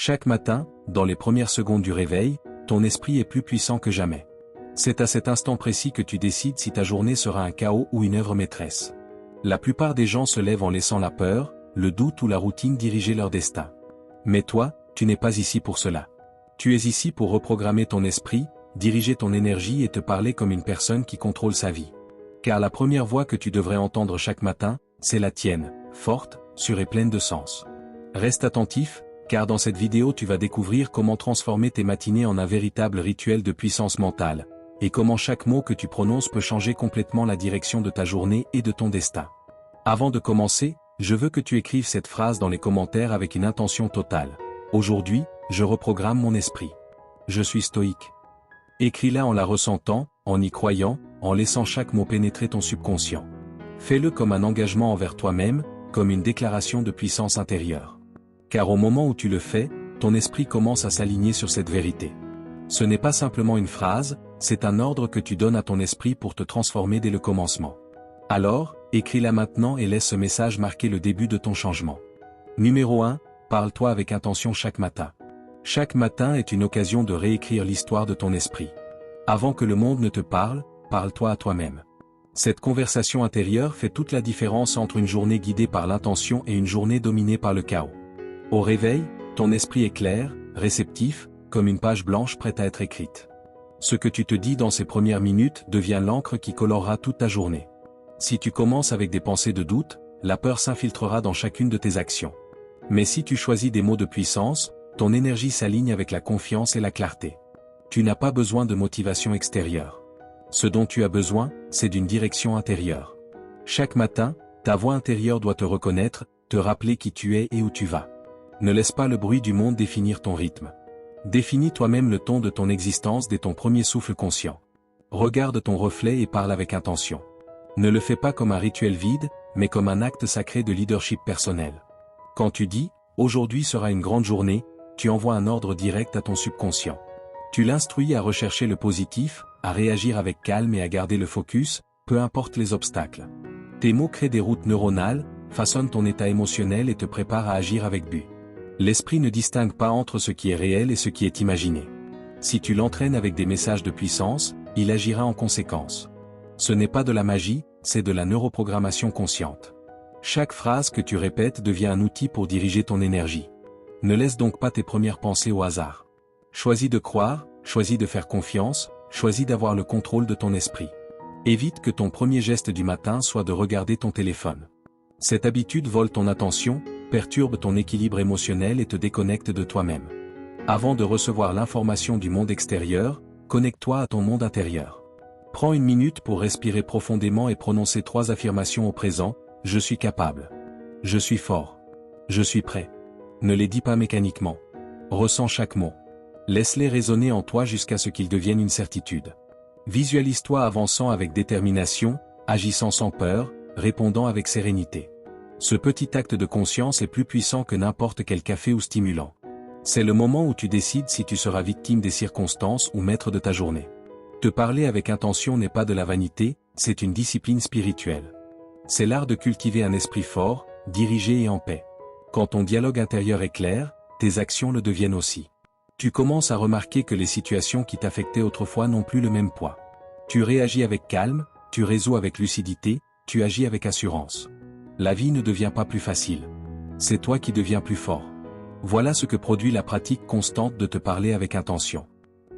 Chaque matin, dans les premières secondes du réveil, ton esprit est plus puissant que jamais. C'est à cet instant précis que tu décides si ta journée sera un chaos ou une œuvre maîtresse. La plupart des gens se lèvent en laissant la peur, le doute ou la routine diriger leur destin. Mais toi, tu n'es pas ici pour cela. Tu es ici pour reprogrammer ton esprit, diriger ton énergie et te parler comme une personne qui contrôle sa vie. Car la première voix que tu devrais entendre chaque matin, c'est la tienne, forte, sûre et pleine de sens. Reste attentif, car dans cette vidéo tu vas découvrir comment transformer tes matinées en un véritable rituel de puissance mentale, et comment chaque mot que tu prononces peut changer complètement la direction de ta journée et de ton destin. Avant de commencer, je veux que tu écrives cette phrase dans les commentaires avec une intention totale. Aujourd'hui, je reprogramme mon esprit. Je suis stoïque. Écris-la en la ressentant, en y croyant, en laissant chaque mot pénétrer ton subconscient. Fais-le comme un engagement envers toi-même, comme une déclaration de puissance intérieure. Car au moment où tu le fais, ton esprit commence à s'aligner sur cette vérité. Ce n'est pas simplement une phrase, c'est un ordre que tu donnes à ton esprit pour te transformer dès le commencement. Alors, écris-la maintenant et laisse ce message marquer le début de ton changement. Numéro 1, parle-toi avec intention chaque matin. Chaque matin est une occasion de réécrire l'histoire de ton esprit. Avant que le monde ne te parle, parle-toi à toi-même. Cette conversation intérieure fait toute la différence entre une journée guidée par l'intention et une journée dominée par le chaos. Au réveil, ton esprit est clair, réceptif, comme une page blanche prête à être écrite. Ce que tu te dis dans ces premières minutes devient l'encre qui colorera toute ta journée. Si tu commences avec des pensées de doute, la peur s'infiltrera dans chacune de tes actions. Mais si tu choisis des mots de puissance, ton énergie s'aligne avec la confiance et la clarté. Tu n'as pas besoin de motivation extérieure. Ce dont tu as besoin, c'est d'une direction intérieure. Chaque matin, ta voix intérieure doit te reconnaître, te rappeler qui tu es et où tu vas. Ne laisse pas le bruit du monde définir ton rythme. Définis toi-même le ton de ton existence dès ton premier souffle conscient. Regarde ton reflet et parle avec intention. Ne le fais pas comme un rituel vide, mais comme un acte sacré de leadership personnel. Quand tu dis « Aujourd'hui sera une grande journée », tu envoies un ordre direct à ton subconscient. Tu l'instruis à rechercher le positif, à réagir avec calme et à garder le focus, peu importe les obstacles. Tes mots créent des routes neuronales, façonnent ton état émotionnel et te préparent à agir avec but. L'esprit ne distingue pas entre ce qui est réel et ce qui est imaginé. Si tu l'entraînes avec des messages de puissance, il agira en conséquence. Ce n'est pas de la magie, c'est de la neuroprogrammation consciente. Chaque phrase que tu répètes devient un outil pour diriger ton énergie. Ne laisse donc pas tes premières pensées au hasard. Choisis de croire, choisis de faire confiance, choisis d'avoir le contrôle de ton esprit. Évite que ton premier geste du matin soit de regarder ton téléphone. Cette habitude vole ton attention, perturbe ton équilibre émotionnel et te déconnecte de toi-même. Avant de recevoir l'information du monde extérieur, connecte-toi à ton monde intérieur. Prends une minute pour respirer profondément et prononcer 3 affirmations au présent. Je suis capable. Je suis fort. Je suis prêt. Ne les dis pas mécaniquement. Ressens chaque mot. Laisse-les résonner en toi jusqu'à ce qu'ils deviennent une certitude. Visualise-toi avançant avec détermination, agissant sans peur, répondant avec sérénité. Ce petit acte de conscience est plus puissant que n'importe quel café ou stimulant. C'est le moment où tu décides si tu seras victime des circonstances ou maître de ta journée. Te parler avec intention n'est pas de la vanité, c'est une discipline spirituelle. C'est l'art de cultiver un esprit fort, dirigé et en paix. Quand ton dialogue intérieur est clair, tes actions le deviennent aussi. Tu commences à remarquer que les situations qui t'affectaient autrefois n'ont plus le même poids. Tu réagis avec calme, tu résous avec lucidité, tu agis avec assurance. La vie ne devient pas plus facile. C'est toi qui deviens plus fort. Voilà ce que produit la pratique constante de te parler avec intention.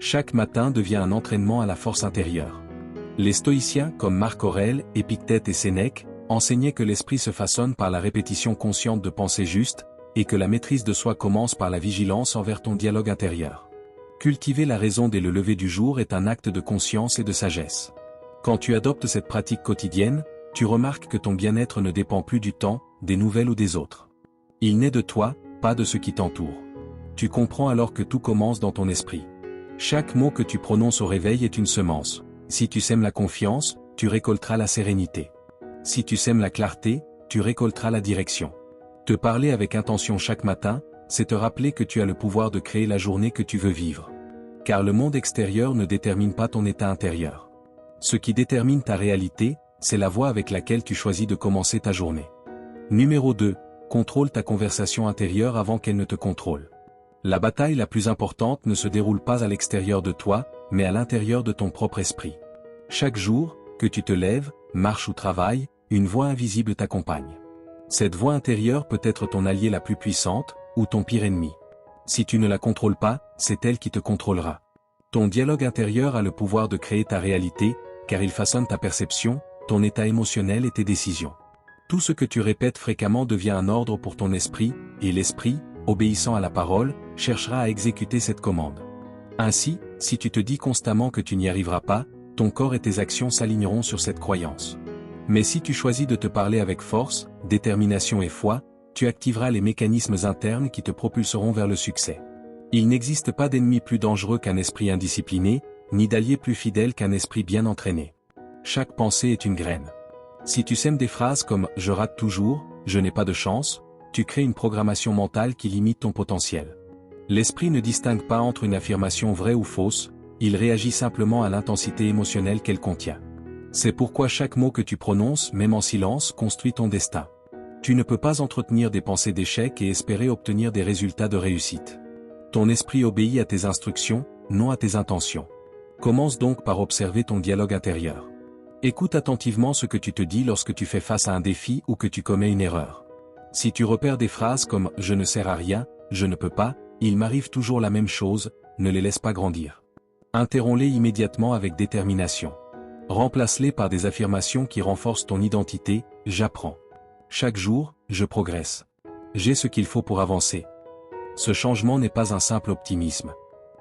Chaque matin devient un entraînement à la force intérieure. Les stoïciens comme Marc Aurèle, Épictète et Sénèque, enseignaient que l'esprit se façonne par la répétition consciente de pensées justes, et que la maîtrise de soi commence par la vigilance envers ton dialogue intérieur. Cultiver la raison dès le lever du jour est un acte de conscience et de sagesse. Quand tu adoptes cette pratique quotidienne, tu remarques que ton bien-être ne dépend plus du temps, des nouvelles ou des autres. Il naît de toi, pas de ce qui t'entoure. Tu comprends alors que tout commence dans ton esprit. Chaque mot que tu prononces au réveil est une semence. Si tu sèmes la confiance, tu récolteras la sérénité. Si tu sèmes la clarté, tu récolteras la direction. Te parler avec intention chaque matin, c'est te rappeler que tu as le pouvoir de créer la journée que tu veux vivre. Car le monde extérieur ne détermine pas ton état intérieur. Ce qui détermine ta réalité, c'est la voie avec laquelle tu choisis de commencer ta journée. Numéro 2. Contrôle ta conversation intérieure avant qu'elle ne te contrôle. La bataille la plus importante ne se déroule pas à l'extérieur de toi, mais à l'intérieur de ton propre esprit. Chaque jour, que tu te lèves, marches ou travailles, une voix invisible t'accompagne. Cette voix intérieure peut être ton allié la plus puissante, ou ton pire ennemi. Si tu ne la contrôles pas, c'est elle qui te contrôlera. Ton dialogue intérieur a le pouvoir de créer ta réalité, car il façonne ta perception, ton état émotionnel et tes décisions. Tout ce que tu répètes fréquemment devient un ordre pour ton esprit, et l'esprit, obéissant à la parole, cherchera à exécuter cette commande. Ainsi, si tu te dis constamment que tu n'y arriveras pas, ton corps et tes actions s'aligneront sur cette croyance. Mais si tu choisis de te parler avec force, détermination et foi, tu activeras les mécanismes internes qui te propulseront vers le succès. Il n'existe pas d'ennemi plus dangereux qu'un esprit indiscipliné, ni d'allié plus fidèle qu'un esprit bien entraîné. Chaque pensée est une graine. Si tu sèmes des phrases comme « je rate toujours »,« je n'ai pas de chance », tu crées une programmation mentale qui limite ton potentiel. L'esprit ne distingue pas entre une affirmation vraie ou fausse, il réagit simplement à l'intensité émotionnelle qu'elle contient. C'est pourquoi chaque mot que tu prononces, même en silence, construit ton destin. Tu ne peux pas entretenir des pensées d'échec et espérer obtenir des résultats de réussite. Ton esprit obéit à tes instructions, non à tes intentions. Commence donc par observer ton dialogue intérieur. Écoute attentivement ce que tu te dis lorsque tu fais face à un défi ou que tu commets une erreur. Si tu repères des phrases comme « je ne sers à rien »,« je ne peux pas »,« il m'arrive toujours la même chose », ne les laisse pas grandir. Interromps-les immédiatement avec détermination. Remplace-les par des affirmations qui renforcent ton identité, « j'apprends ». Chaque jour, je progresse. J'ai ce qu'il faut pour avancer. Ce changement n'est pas un simple optimisme.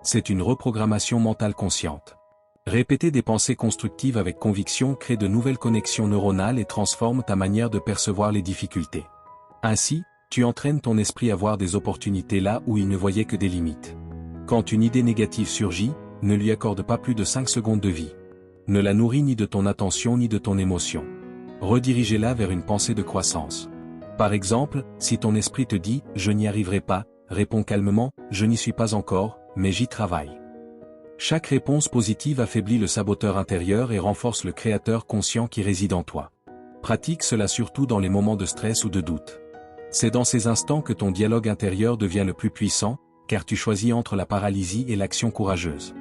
C'est une reprogrammation mentale consciente. Répéter des pensées constructives avec conviction crée de nouvelles connexions neuronales et transforme ta manière de percevoir les difficultés. Ainsi, tu entraînes ton esprit à voir des opportunités là où il ne voyait que des limites. Quand une idée négative surgit, ne lui accorde pas plus de 5 secondes de vie. Ne la nourris ni de ton attention ni de ton émotion. Redirigez-la vers une pensée de croissance. Par exemple, si ton esprit te dit « je n'y arriverai pas », réponds calmement « je n'y suis pas encore, mais j'y travaille ». Chaque réponse positive affaiblit le saboteur intérieur et renforce le créateur conscient qui réside en toi. Pratique cela surtout dans les moments de stress ou de doute. C'est dans ces instants que ton dialogue intérieur devient le plus puissant, car tu choisis entre la paralysie et l'action courageuse.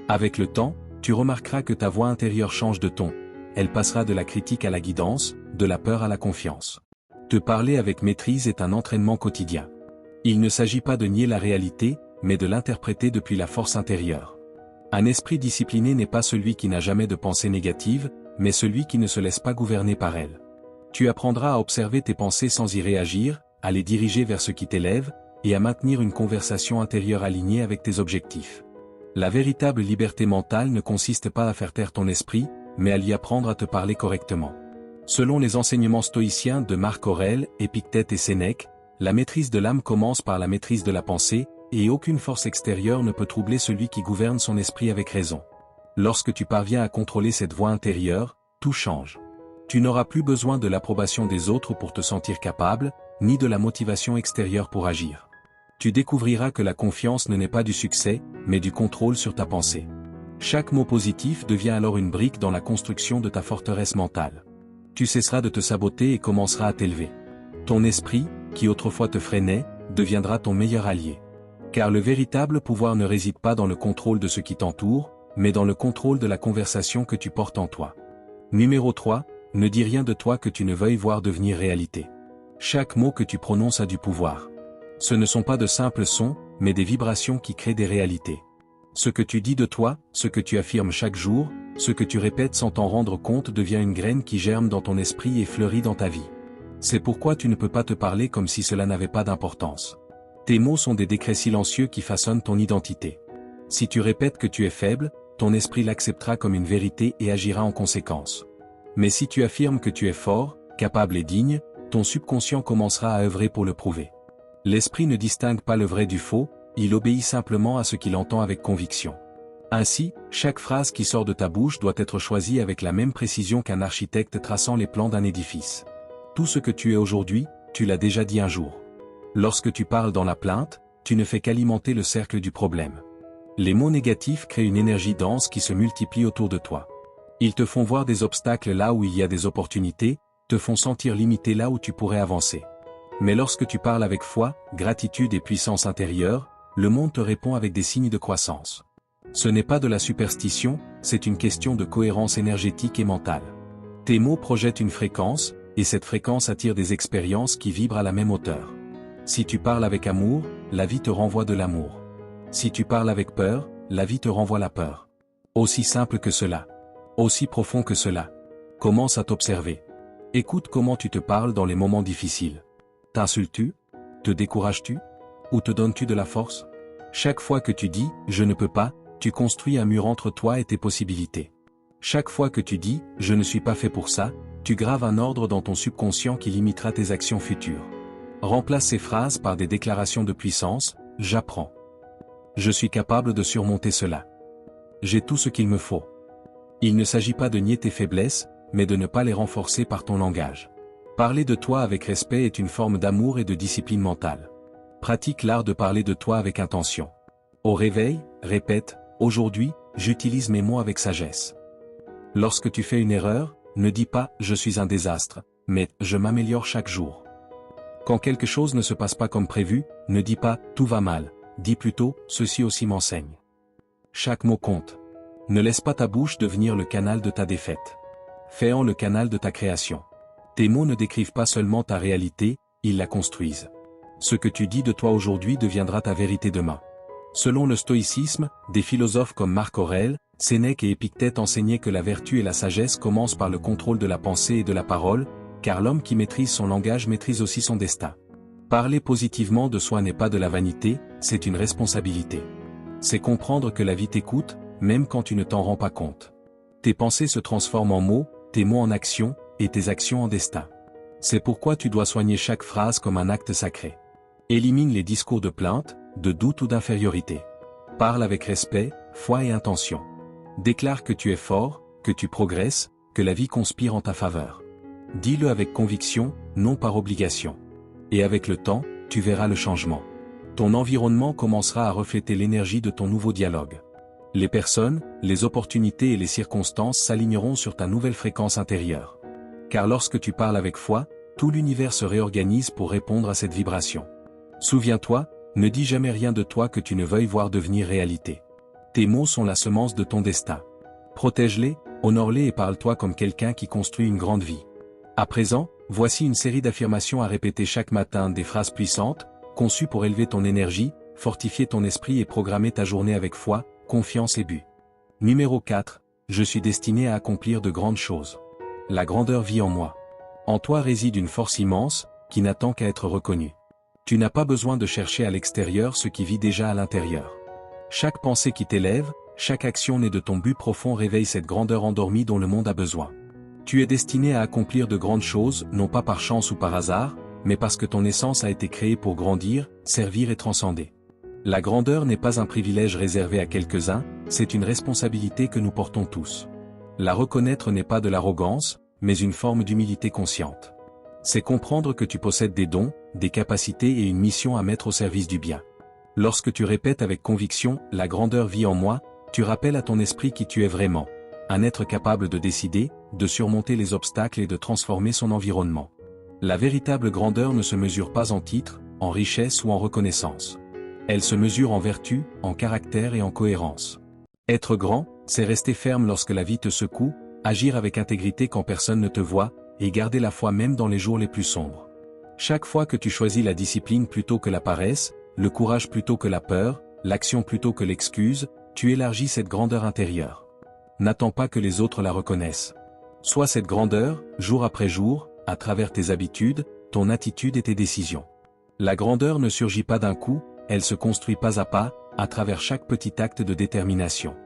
Avec le temps, tu remarqueras que ta voix intérieure change de ton. Elle passera de la critique à la guidance, de la peur à la confiance. Te parler avec maîtrise est un entraînement quotidien. Il ne s'agit pas de nier la réalité, mais de l'interpréter depuis la force intérieure. Un esprit discipliné n'est pas celui qui n'a jamais de pensée négative, mais celui qui ne se laisse pas gouverner par elle. Tu apprendras à observer tes pensées sans y réagir, à les diriger vers ce qui t'élève, et à maintenir une conversation intérieure alignée avec tes objectifs. La véritable liberté mentale ne consiste pas à faire taire ton esprit, mais à lui apprendre à te parler correctement. Selon les enseignements stoïciens de Marc Aurèle, Épictète et Sénèque, la maîtrise de l'âme commence par la maîtrise de la pensée, et aucune force extérieure ne peut troubler celui qui gouverne son esprit avec raison. Lorsque tu parviens à contrôler cette voix intérieure, tout change. Tu n'auras plus besoin de l'approbation des autres pour te sentir capable, ni de la motivation extérieure pour agir. Tu découvriras que la confiance ne naît pas du succès, mais du contrôle sur ta pensée. Chaque mot positif devient alors une brique dans la construction de ta forteresse mentale. Tu cesseras de te saboter et commenceras à t'élever. Ton esprit, qui autrefois te freinait, deviendra ton meilleur allié. Car le véritable pouvoir ne réside pas dans le contrôle de ce qui t'entoure, mais dans le contrôle de la conversation que tu portes en toi. Numéro 3, ne dis rien de toi que tu ne veuilles voir devenir réalité. Chaque mot que tu prononces a du pouvoir. Ce ne sont pas de simples sons, mais des vibrations qui créent des réalités. Ce que tu dis de toi, ce que tu affirmes chaque jour, ce que tu répètes sans t'en rendre compte devient une graine qui germe dans ton esprit et fleurit dans ta vie. C'est pourquoi tu ne peux pas te parler comme si cela n'avait pas d'importance. Tes mots sont des décrets silencieux qui façonnent ton identité. Si tu répètes que tu es faible, ton esprit l'acceptera comme une vérité et agira en conséquence. Mais si tu affirmes que tu es fort, capable et digne, ton subconscient commencera à œuvrer pour le prouver. L'esprit ne distingue pas le vrai du faux, il obéit simplement à ce qu'il entend avec conviction. Ainsi, chaque phrase qui sort de ta bouche doit être choisie avec la même précision qu'un architecte traçant les plans d'un édifice. Tout ce que tu es aujourd'hui, tu l'as déjà dit un jour. Lorsque tu parles dans la plainte, tu ne fais qu'alimenter le cercle du problème. Les mots négatifs créent une énergie dense qui se multiplie autour de toi. Ils te font voir des obstacles là où il y a des opportunités, te font sentir limité là où tu pourrais avancer. Mais lorsque tu parles avec foi, gratitude et puissance intérieure, le monde te répond avec des signes de croissance. Ce n'est pas de la superstition, c'est une question de cohérence énergétique et mentale. Tes mots projettent une fréquence, et cette fréquence attire des expériences qui vibrent à la même hauteur. Si tu parles avec amour, la vie te renvoie de l'amour. Si tu parles avec peur, la vie te renvoie la peur. Aussi simple que cela. Aussi profond que cela. Commence à t'observer. Écoute comment tu te parles dans les moments difficiles. T'insultes-tu? Te décourages-tu? Ou te donnes-tu de la force? Chaque fois que tu dis « je ne peux pas », tu construis un mur entre toi et tes possibilités. Chaque fois que tu dis « je ne suis pas fait pour ça », tu graves un ordre dans ton subconscient qui limitera tes actions futures. Remplace ces phrases par des déclarations de puissance « j'apprends ». Je suis capable de surmonter cela. J'ai tout ce qu'il me faut. Il ne s'agit pas de nier tes faiblesses, mais de ne pas les renforcer par ton langage. Parler de toi avec respect est une forme d'amour et de discipline mentale. Pratique l'art de parler de toi avec intention. Au réveil, répète « aujourd'hui, j'utilise mes mots avec sagesse ». Lorsque tu fais une erreur, ne dis pas « je suis un désastre », mais « je m'améliore chaque jour ». Quand quelque chose ne se passe pas comme prévu, ne dis pas « tout va mal », dis plutôt « ceci aussi m'enseigne ». Chaque mot compte. Ne laisse pas ta bouche devenir le canal de ta défaite. Fais-en le canal de ta création. Tes mots ne décrivent pas seulement ta réalité, ils la construisent. Ce que tu dis de toi aujourd'hui deviendra ta vérité demain. Selon le stoïcisme, des philosophes comme Marc Aurèle, Sénèque et Épictète enseignaient que la vertu et la sagesse commencent par le contrôle de la pensée et de la parole, car l'homme qui maîtrise son langage maîtrise aussi son destin. Parler positivement de soi n'est pas de la vanité, c'est une responsabilité. C'est comprendre que la vie t'écoute, même quand tu ne t'en rends pas compte. Tes pensées se transforment en mots, tes mots en actions, et tes actions en destin. C'est pourquoi tu dois soigner chaque phrase comme un acte sacré. Élimine les discours de plainte, de doute ou d'infériorité. Parle avec respect, foi et intention. Déclare que tu es fort, que tu progresses, que la vie conspire en ta faveur. Dis-le avec conviction, non par obligation. Et avec le temps, tu verras le changement. Ton environnement commencera à refléter l'énergie de ton nouveau dialogue. Les personnes, les opportunités et les circonstances s'aligneront sur ta nouvelle fréquence intérieure. Car lorsque tu parles avec foi, tout l'univers se réorganise pour répondre à cette vibration. Souviens-toi, ne dis jamais rien de toi que tu ne veuilles voir devenir réalité. Tes mots sont la semence de ton destin. Protège-les, honore-les et parle-toi comme quelqu'un qui construit une grande vie. À présent, voici une série d'affirmations à répéter chaque matin, des phrases puissantes, conçues pour élever ton énergie, fortifier ton esprit et programmer ta journée avec foi, confiance et but. Numéro 4. Je suis destiné à accomplir de grandes choses. La grandeur vit en moi. En toi réside une force immense, qui n'attend qu'à être reconnue. Tu n'as pas besoin de chercher à l'extérieur ce qui vit déjà à l'intérieur. Chaque pensée qui t'élève, chaque action née de ton but profond réveille cette grandeur endormie dont le monde a besoin. Tu es destiné à accomplir de grandes choses, non pas par chance ou par hasard, mais parce que ton essence a été créée pour grandir, servir et transcender. La grandeur n'est pas un privilège réservé à quelques-uns, c'est une responsabilité que nous portons tous. La reconnaître n'est pas de l'arrogance, mais une forme d'humilité consciente. C'est comprendre que tu possèdes des dons, des capacités et une mission à mettre au service du bien. Lorsque tu répètes avec conviction « la grandeur vit en moi », tu rappelles à ton esprit qui tu es vraiment. Un être capable de décider, de surmonter les obstacles et de transformer son environnement. La véritable grandeur ne se mesure pas en titre, en richesse ou en reconnaissance. Elle se mesure en vertu, en caractère et en cohérence. Être grand, c'est rester ferme lorsque la vie te secoue, agir avec intégrité quand personne ne te voit, et garder la foi même dans les jours les plus sombres. Chaque fois que tu choisis la discipline plutôt que la paresse, le courage plutôt que la peur, l'action plutôt que l'excuse, tu élargis cette grandeur intérieure. N'attends pas que les autres la reconnaissent. Sois cette grandeur, jour après jour, à travers tes habitudes, ton attitude et tes décisions. La grandeur ne surgit pas d'un coup, elle se construit pas à pas, à travers chaque petit acte de détermination.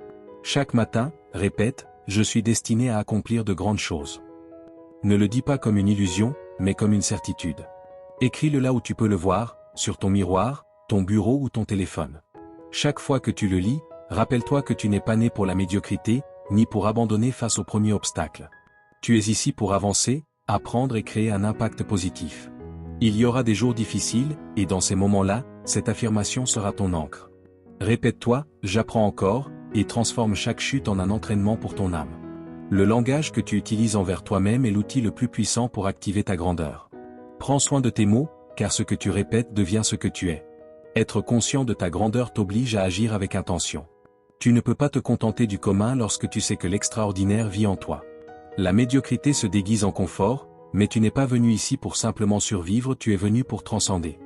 Chaque matin, répète, je suis destiné à accomplir de grandes choses. Ne le dis pas comme une illusion, mais comme une certitude. Écris-le là où tu peux le voir, sur ton miroir, ton bureau ou ton téléphone. Chaque fois que tu le lis, rappelle-toi que tu n'es pas né pour la médiocrité, ni pour abandonner face au premier obstacle. Tu es ici pour avancer, apprendre et créer un impact positif. Il y aura des jours difficiles, et dans ces moments-là, cette affirmation sera ton encre. Répète-toi, j'apprends encore, et transforme chaque chute en un entraînement pour ton âme. Le langage que tu utilises envers toi-même est l'outil le plus puissant pour activer ta grandeur. Prends soin de tes mots, car ce que tu répètes devient ce que tu es. Être conscient de ta grandeur t'oblige à agir avec intention. Tu ne peux pas te contenter du commun lorsque tu sais que l'extraordinaire vit en toi. La médiocrité se déguise en confort, mais tu n'es pas venu ici pour simplement survivre, tu es venu pour transcender.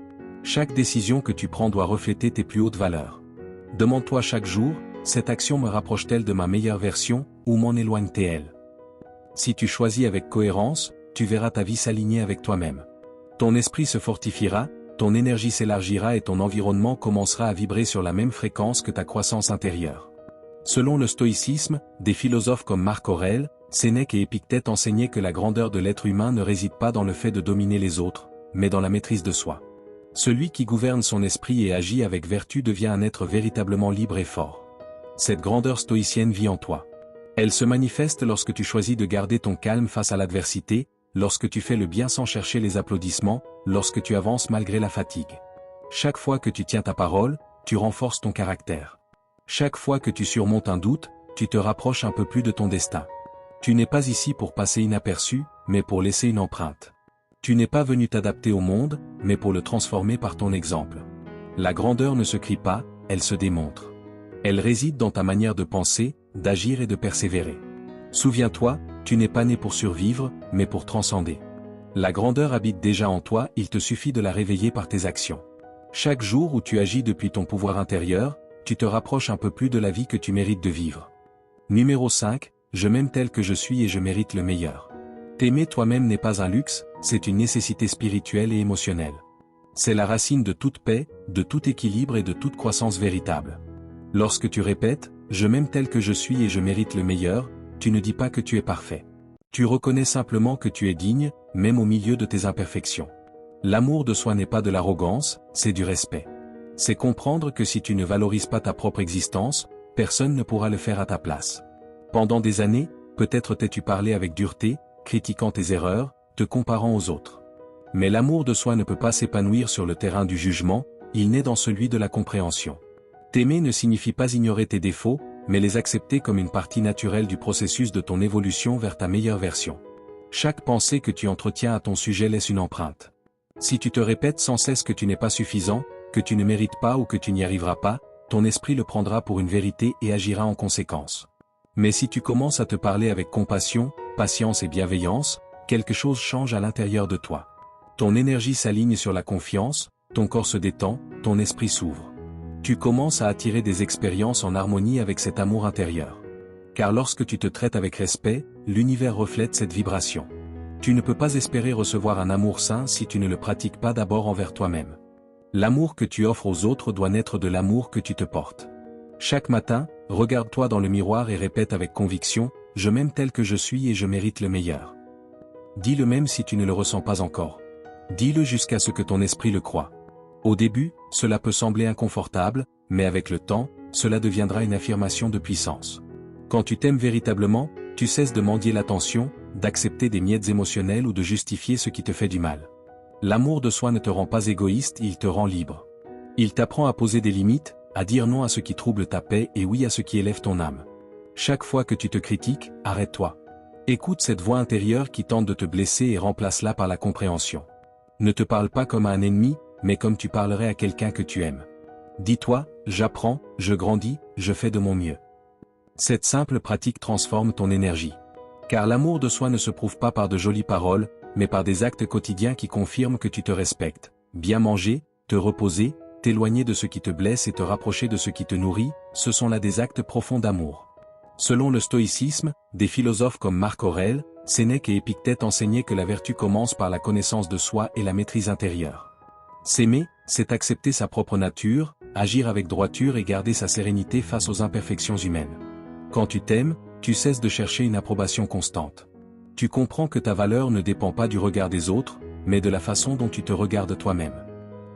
Chaque décision que tu prends doit refléter tes plus hautes valeurs. Demande-toi chaque jour, cette action me rapproche-t-elle de ma meilleure version, ou m'en éloigne-t-elle? Si tu choisis avec cohérence, tu verras ta vie s'aligner avec toi-même. Ton esprit se fortifiera, ton énergie s'élargira et ton environnement commencera à vibrer sur la même fréquence que ta croissance intérieure. Selon le stoïcisme, des philosophes comme Marc Aurèle, Sénèque et Épictète enseignaient que la grandeur de l'être humain ne réside pas dans le fait de dominer les autres, mais dans la maîtrise de soi. Celui qui gouverne son esprit et agit avec vertu devient un être véritablement libre et fort. Cette grandeur stoïcienne vit en toi. Elle se manifeste lorsque tu choisis de garder ton calme face à l'adversité, lorsque tu fais le bien sans chercher les applaudissements, lorsque tu avances malgré la fatigue. Chaque fois que tu tiens ta parole, tu renforces ton caractère. Chaque fois que tu surmontes un doute, tu te rapproches un peu plus de ton destin. Tu n'es pas ici pour passer inaperçu, mais pour laisser une empreinte. Tu n'es pas venu t'adapter au monde, mais pour le transformer par ton exemple. La grandeur ne se crie pas, elle se démontre. Elle réside dans ta manière de penser, d'agir et de persévérer. Souviens-toi, tu n'es pas né pour survivre, mais pour transcender. La grandeur habite déjà en toi, il te suffit de la réveiller par tes actions. Chaque jour où tu agis depuis ton pouvoir intérieur, tu te rapproches un peu plus de la vie que tu mérites de vivre. Numéro 5, je m'aime tel que je suis et je mérite le meilleur. T'aimer toi-même n'est pas un luxe, c'est une nécessité spirituelle et émotionnelle. C'est la racine de toute paix, de tout équilibre et de toute croissance véritable. Lorsque tu répètes « je m'aime tel que je suis et je mérite le meilleur », tu ne dis pas que tu es parfait. Tu reconnais simplement que tu es digne, même au milieu de tes imperfections. L'amour de soi n'est pas de l'arrogance, c'est du respect. C'est comprendre que si tu ne valorises pas ta propre existence, personne ne pourra le faire à ta place. Pendant des années, peut-être t'es-tu parlé avec dureté, critiquant tes erreurs, te comparant aux autres. Mais l'amour de soi ne peut pas s'épanouir sur le terrain du jugement, il naît dans celui de la compréhension. T'aimer ne signifie pas ignorer tes défauts, mais les accepter comme une partie naturelle du processus de ton évolution vers ta meilleure version. Chaque pensée que tu entretiens à ton sujet laisse une empreinte. Si tu te répètes sans cesse que tu n'es pas suffisant, que tu ne mérites pas ou que tu n'y arriveras pas, ton esprit le prendra pour une vérité et agira en conséquence. Mais si tu commences à te parler avec compassion, patience et bienveillance, quelque chose change à l'intérieur de toi. Ton énergie s'aligne sur la confiance, ton corps se détend, ton esprit s'ouvre. Tu commences à attirer des expériences en harmonie avec cet amour intérieur. Car lorsque tu te traites avec respect, l'univers reflète cette vibration. Tu ne peux pas espérer recevoir un amour sain si tu ne le pratiques pas d'abord envers toi-même. L'amour que tu offres aux autres doit naître de l'amour que tu te portes. Chaque matin, regarde-toi dans le miroir et répète avec conviction « Je m'aime tel que je suis et je mérite le meilleur ». Dis-le même si tu ne le ressens pas encore. Dis-le jusqu'à ce que ton esprit le croie. Au début, cela peut sembler inconfortable, mais avec le temps, cela deviendra une affirmation de puissance. Quand tu t'aimes véritablement, tu cesses de mendier l'attention, d'accepter des miettes émotionnelles ou de justifier ce qui te fait du mal. L'amour de soi ne te rend pas égoïste, il te rend libre. Il t'apprend à poser des limites, à dire non à ce qui trouble ta paix et oui à ce qui élève ton âme. Chaque fois que tu te critiques, arrête-toi. Écoute cette voix intérieure qui tente de te blesser et remplace-la par la compréhension. Ne te parle pas comme à un ennemi, mais comme tu parlerais à quelqu'un que tu aimes. Dis-toi, j'apprends, je grandis, je fais de mon mieux. Cette simple pratique transforme ton énergie. Car l'amour de soi ne se prouve pas par de jolies paroles, mais par des actes quotidiens qui confirment que tu te respectes. Bien manger, te reposer, t'éloigner de ce qui te blesse et te rapprocher de ce qui te nourrit, ce sont là des actes profonds d'amour. Selon le stoïcisme, des philosophes comme Marc Aurèle, Sénèque et Épictète enseignaient que la vertu commence par la connaissance de soi et la maîtrise intérieure. S'aimer, c'est accepter sa propre nature, agir avec droiture et garder sa sérénité face aux imperfections humaines. Quand tu t'aimes, tu cesses de chercher une approbation constante. Tu comprends que ta valeur ne dépend pas du regard des autres, mais de la façon dont tu te regardes toi-même.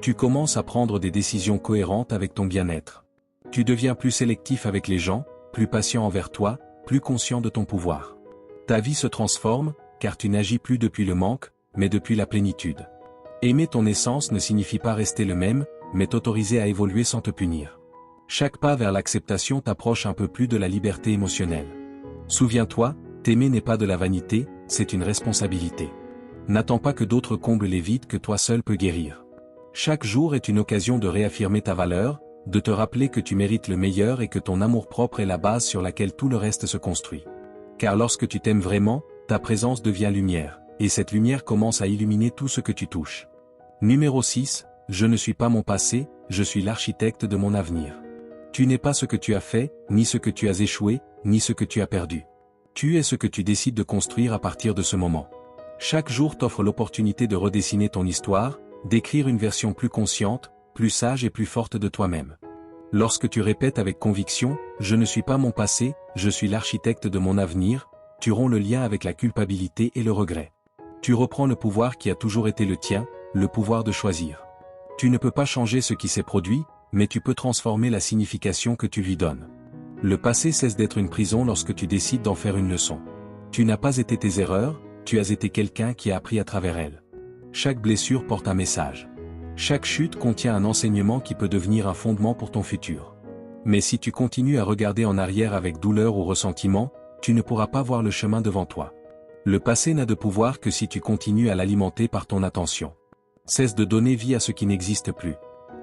Tu commences à prendre des décisions cohérentes avec ton bien-être. Tu deviens plus sélectif avec les gens, plus patient envers toi, plus conscient de ton pouvoir. Ta vie se transforme, car tu n'agis plus depuis le manque, mais depuis la plénitude. Aimer ton essence ne signifie pas rester le même, mais t'autoriser à évoluer sans te punir. Chaque pas vers l'acceptation t'approche un peu plus de la liberté émotionnelle. Souviens-toi, t'aimer n'est pas de la vanité, c'est une responsabilité. N'attends pas que d'autres comblent les vides que toi seul peux guérir. Chaque jour est une occasion de réaffirmer ta valeur, de te rappeler que tu mérites le meilleur et que ton amour-propre est la base sur laquelle tout le reste se construit. Car lorsque tu t'aimes vraiment, ta présence devient lumière, et cette lumière commence à illuminer tout ce que tu touches. Numéro 6, je ne suis pas mon passé, je suis l'architecte de mon avenir. Tu n'es pas ce que tu as fait, ni ce que tu as échoué, ni ce que tu as perdu. Tu es ce que tu décides de construire à partir de ce moment. Chaque jour t'offre l'opportunité de redessiner ton histoire, d'écrire une version plus consciente, plus sage et plus forte de toi-même. Lorsque tu répètes avec conviction, « Je ne suis pas mon passé, je suis l'architecte de mon avenir », tu romps le lien avec la culpabilité et le regret. Tu reprends le pouvoir qui a toujours été le tien, le pouvoir de choisir. Tu ne peux pas changer ce qui s'est produit, mais tu peux transformer la signification que tu lui donnes. Le passé cesse d'être une prison lorsque tu décides d'en faire une leçon. Tu n'as pas été tes erreurs, tu as été quelqu'un qui a appris à travers elles. Chaque blessure porte un message. Chaque chute contient un enseignement qui peut devenir un fondement pour ton futur. Mais si tu continues à regarder en arrière avec douleur ou ressentiment, tu ne pourras pas voir le chemin devant toi. Le passé n'a de pouvoir que si tu continues à l'alimenter par ton attention. Cesse de donner vie à ce qui n'existe plus.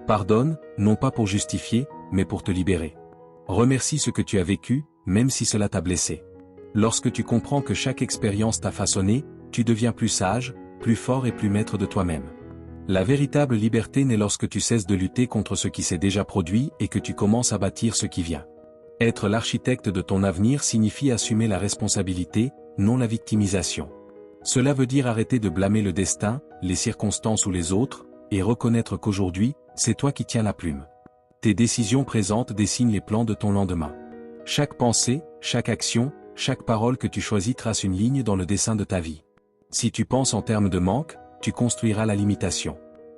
Pardonne, non pas pour justifier, mais pour te libérer. Remercie ce que tu as vécu, même si cela t'a blessé. Lorsque tu comprends que chaque expérience t'a façonné, tu deviens plus sage, plus fort et plus maître de toi-même. La véritable liberté naît lorsque tu cesses de lutter contre ce qui s'est déjà produit et que tu commences à bâtir ce qui vient. Être l'architecte de ton avenir signifie assumer la responsabilité, non la victimisation. Cela veut dire arrêter de blâmer le destin, les circonstances ou les autres, et reconnaître qu'aujourd'hui, c'est toi qui tiens la plume. Tes décisions présentes dessinent les plans de ton lendemain. Chaque pensée, chaque action, chaque parole que tu choisis trace une ligne dans le dessin de ta vie. Si tu penses en termes de manque, tu construiras la limitation.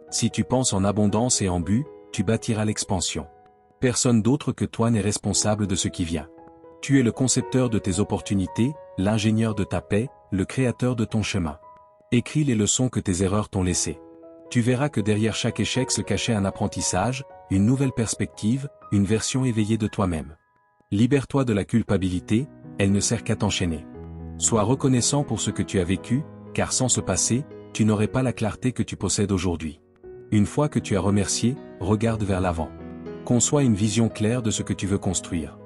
Si tu penses en abondance et en but, tu bâtiras l'expansion. Personne d'autre que toi n'est responsable de ce qui vient. Tu es le concepteur de tes opportunités, l'ingénieur de ta paix, le créateur de ton chemin. Écris les leçons que tes erreurs t'ont laissées. Tu verras que derrière chaque échec se cachait un apprentissage, une nouvelle perspective, une version éveillée de toi-même. Libère-toi de la culpabilité, elle ne sert qu'à t'enchaîner. Sois reconnaissant pour ce que tu as vécu, car sans ce passé, tu n'aurais pas la clarté que tu possèdes aujourd'hui. Une fois que tu as remercié, regarde vers l'avant. Conçois une vision claire de ce que tu veux construire.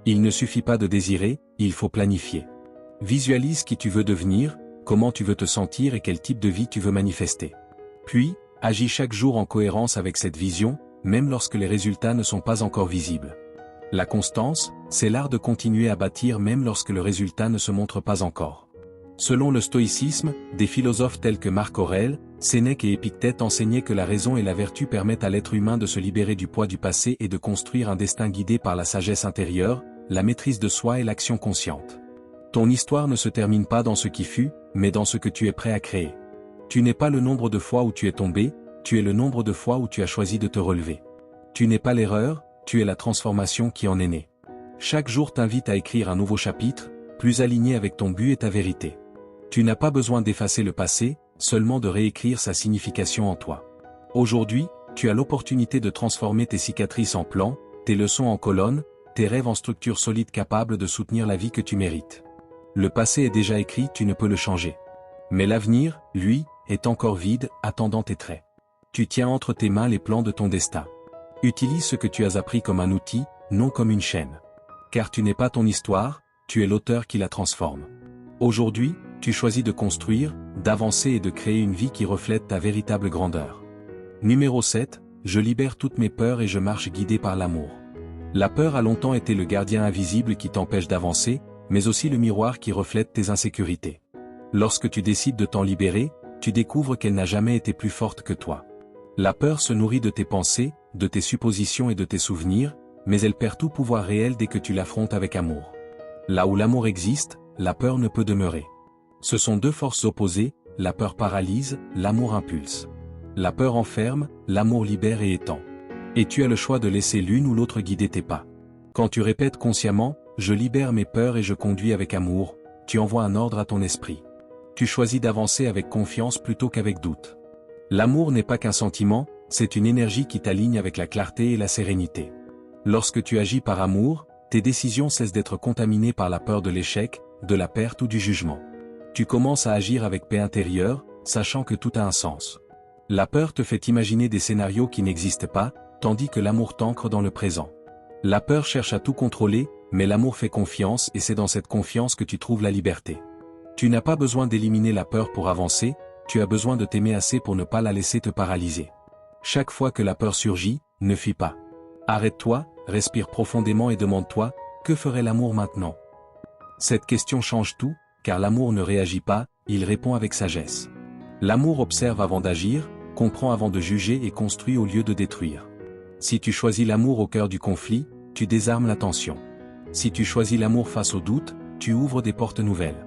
Il ne suffit pas de désirer, il faut planifier. Visualise qui tu veux devenir, comment tu veux te sentir et quel type de vie tu veux manifester. Puis, agis chaque jour en cohérence avec cette vision, même lorsque les résultats ne sont pas encore visibles. La constance, c'est l'art de continuer à bâtir même lorsque le résultat ne se montre pas encore. Selon le stoïcisme, des philosophes tels que Marc Aurèle, Sénèque et Épictète enseignaient que la raison et la vertu permettent à l'être humain de se libérer du poids du passé et de construire un destin guidé par la sagesse intérieure, la maîtrise de soi et l'action consciente. Ton histoire ne se termine pas dans ce qui fut, mais dans ce que tu es prêt à créer. Tu n'es pas le nombre de fois où tu es tombé, tu es le nombre de fois où tu as choisi de te relever. Tu n'es pas l'erreur, tu es la transformation qui en est née. Chaque jour t'invite à écrire un nouveau chapitre, plus aligné avec ton but et ta vérité. Tu n'as pas besoin d'effacer le passé, seulement de réécrire sa signification en toi. Aujourd'hui, tu as l'opportunité de transformer tes cicatrices en plans, tes leçons en colonnes, tes rêves en structures solides capables de soutenir la vie que tu mérites. Le passé est déjà écrit, tu ne peux le changer. Mais l'avenir, lui, est encore vide, attendant tes traits. Tu tiens entre tes mains les plans de ton destin. Utilise ce que tu as appris comme un outil, non comme une chaîne. Car tu n'es pas ton histoire, tu es l'auteur qui la transforme. Aujourd'hui, tu choisis de construire, d'avancer et de créer une vie qui reflète ta véritable grandeur. Numéro 7, je libère toutes mes peurs et je marche guidé par l'amour. La peur a longtemps été le gardien invisible qui t'empêche d'avancer, mais aussi le miroir qui reflète tes insécurités. Lorsque tu décides de t'en libérer, tu découvres qu'elle n'a jamais été plus forte que toi. La peur se nourrit de tes pensées, de tes suppositions et de tes souvenirs, mais elle perd tout pouvoir réel dès que tu l'affrontes avec amour. Là où l'amour existe, la peur ne peut demeurer. Ce sont deux forces opposées, la peur paralyse, l'amour impulse. La peur enferme, l'amour libère et étend. Et tu as le choix de laisser l'une ou l'autre guider tes pas. Quand tu répètes consciemment, je libère mes peurs et je conduis avec amour, tu envoies un ordre à ton esprit. Tu choisis d'avancer avec confiance plutôt qu'avec doute. L'amour n'est pas qu'un sentiment, c'est une énergie qui t'aligne avec la clarté et la sérénité. Lorsque tu agis par amour, tes décisions cessent d'être contaminées par la peur de l'échec, de la perte ou du jugement. Tu commences à agir avec paix intérieure, sachant que tout a un sens. La peur te fait imaginer des scénarios qui n'existent pas, tandis que l'amour t'ancre dans le présent. La peur cherche à tout contrôler, mais l'amour fait confiance et c'est dans cette confiance que tu trouves la liberté. Tu n'as pas besoin d'éliminer la peur pour avancer, tu as besoin de t'aimer assez pour ne pas la laisser te paralyser. Chaque fois que la peur surgit, ne fuis pas. Arrête-toi, respire profondément et demande-toi, que ferait l'amour maintenant? Cette question change tout, car l'amour ne réagit pas, il répond avec sagesse. L'amour observe avant d'agir, comprend avant de juger et construit au lieu de détruire. Si tu choisis l'amour au cœur du conflit, tu désarmes la tension. Si tu choisis l'amour face au doute, tu ouvres des portes nouvelles.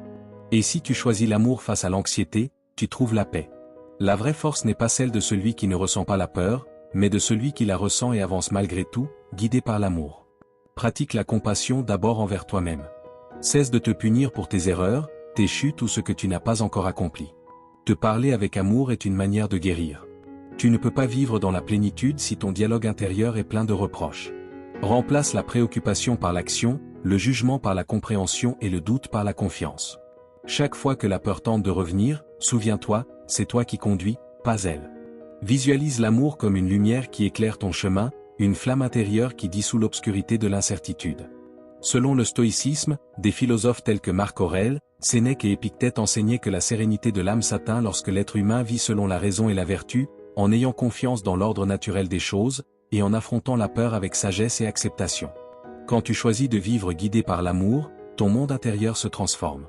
Et si tu choisis l'amour face à l'anxiété, tu trouves la paix. La vraie force n'est pas celle de celui qui ne ressent pas la peur, mais de celui qui la ressent et avance malgré tout, guidé par l'amour. Pratique la compassion d'abord envers toi-même. Cesse de te punir pour tes erreurs, tes chutes ou ce que tu n'as pas encore accompli. Te parler avec amour est une manière de guérir. Tu ne peux pas vivre dans la plénitude si ton dialogue intérieur est plein de reproches. Remplace la préoccupation par l'action, le jugement par la compréhension et le doute par la confiance. Chaque fois que la peur tente de revenir, souviens-toi, c'est toi qui conduis, pas elle. Visualise l'amour comme une lumière qui éclaire ton chemin, une flamme intérieure qui dissout l'obscurité de l'incertitude. Selon le stoïcisme, des philosophes tels que Marc Aurèle, Sénèque et Épictète enseignaient que la sérénité de l'âme s'atteint lorsque l'être humain vit selon la raison et la vertu, en ayant confiance dans l'ordre naturel des choses, et en affrontant la peur avec sagesse et acceptation. Quand tu choisis de vivre guidé par l'amour, ton monde intérieur se transforme.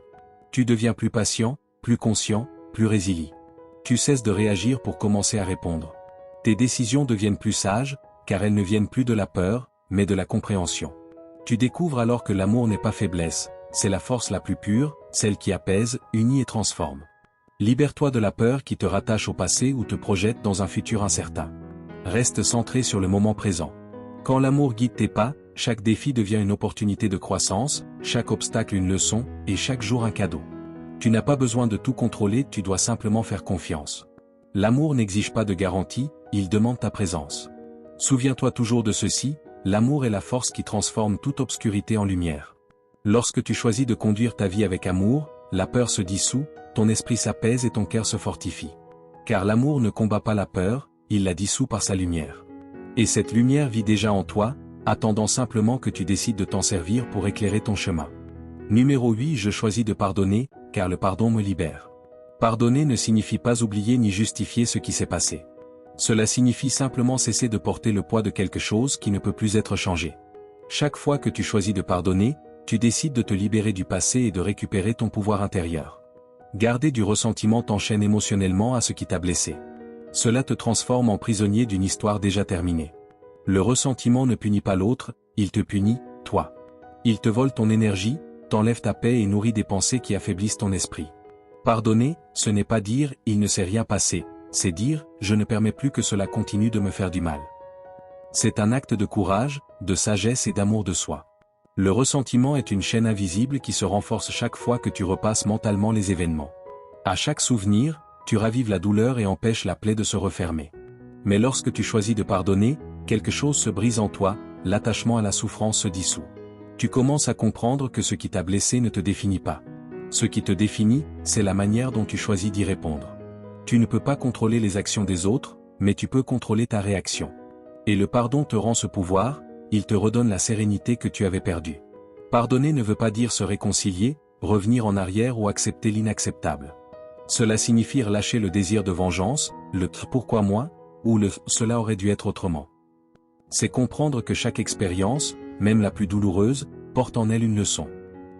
Tu deviens plus patient, plus conscient, plus résilient. Tu cesses de réagir pour commencer à répondre. Tes décisions deviennent plus sages, car elles ne viennent plus de la peur, mais de la compréhension. Tu découvres alors que l'amour n'est pas faiblesse, c'est la force la plus pure, celle qui apaise, unit et transforme. Libère-toi de la peur qui te rattache au passé ou te projette dans un futur incertain. Reste centré sur le moment présent. Quand l'amour guide tes pas, chaque défi devient une opportunité de croissance, chaque obstacle une leçon, et chaque jour un cadeau. Tu n'as pas besoin de tout contrôler, tu dois simplement faire confiance. L'amour n'exige pas de garantie, il demande ta présence. Souviens-toi toujours de ceci, l'amour est la force qui transforme toute obscurité en lumière. Lorsque tu choisis de conduire ta vie avec amour, la peur se dissout, ton esprit s'apaise et ton cœur se fortifie. Car l'amour ne combat pas la peur, il la dissout par sa lumière. Et cette lumière vit déjà en toi, attendant simplement que tu décides de t'en servir pour éclairer ton chemin. Numéro 8. Je choisis de pardonner, car le pardon me libère. Pardonner ne signifie pas oublier ni justifier ce qui s'est passé. Cela signifie simplement cesser de porter le poids de quelque chose qui ne peut plus être changé. Chaque fois que tu choisis de pardonner, tu décides de te libérer du passé et de récupérer ton pouvoir intérieur. Garder du ressentiment t'enchaîne émotionnellement à ce qui t'a blessé. Cela te transforme en prisonnier d'une histoire déjà terminée. Le ressentiment ne punit pas l'autre, il te punit, toi. Il te vole ton énergie, t'enlève ta paix et nourrit des pensées qui affaiblissent ton esprit. Pardonner, ce n'est pas dire « il ne s'est rien passé », c'est dire « je ne permets plus que cela continue de me faire du mal ». C'est un acte de courage, de sagesse et d'amour de soi. Le ressentiment est une chaîne invisible qui se renforce chaque fois que tu repasses mentalement les événements. À chaque souvenir, tu ravives la douleur et empêches la plaie de se refermer. Mais lorsque tu choisis de pardonner, quelque chose se brise en toi, l'attachement à la souffrance se dissout. Tu commences à comprendre que ce qui t'a blessé ne te définit pas. Ce qui te définit, c'est la manière dont tu choisis d'y répondre. Tu ne peux pas contrôler les actions des autres, mais tu peux contrôler ta réaction. Et le pardon te rend ce pouvoir, il te redonne la sérénité que tu avais perdue. Pardonner ne veut pas dire se réconcilier, revenir en arrière ou accepter l'inacceptable. Cela signifie lâcher le désir de vengeance, le « pourquoi moi » ou le « cela aurait dû être autrement ». C'est comprendre que chaque expérience, même la plus douloureuse, porte en elle une leçon.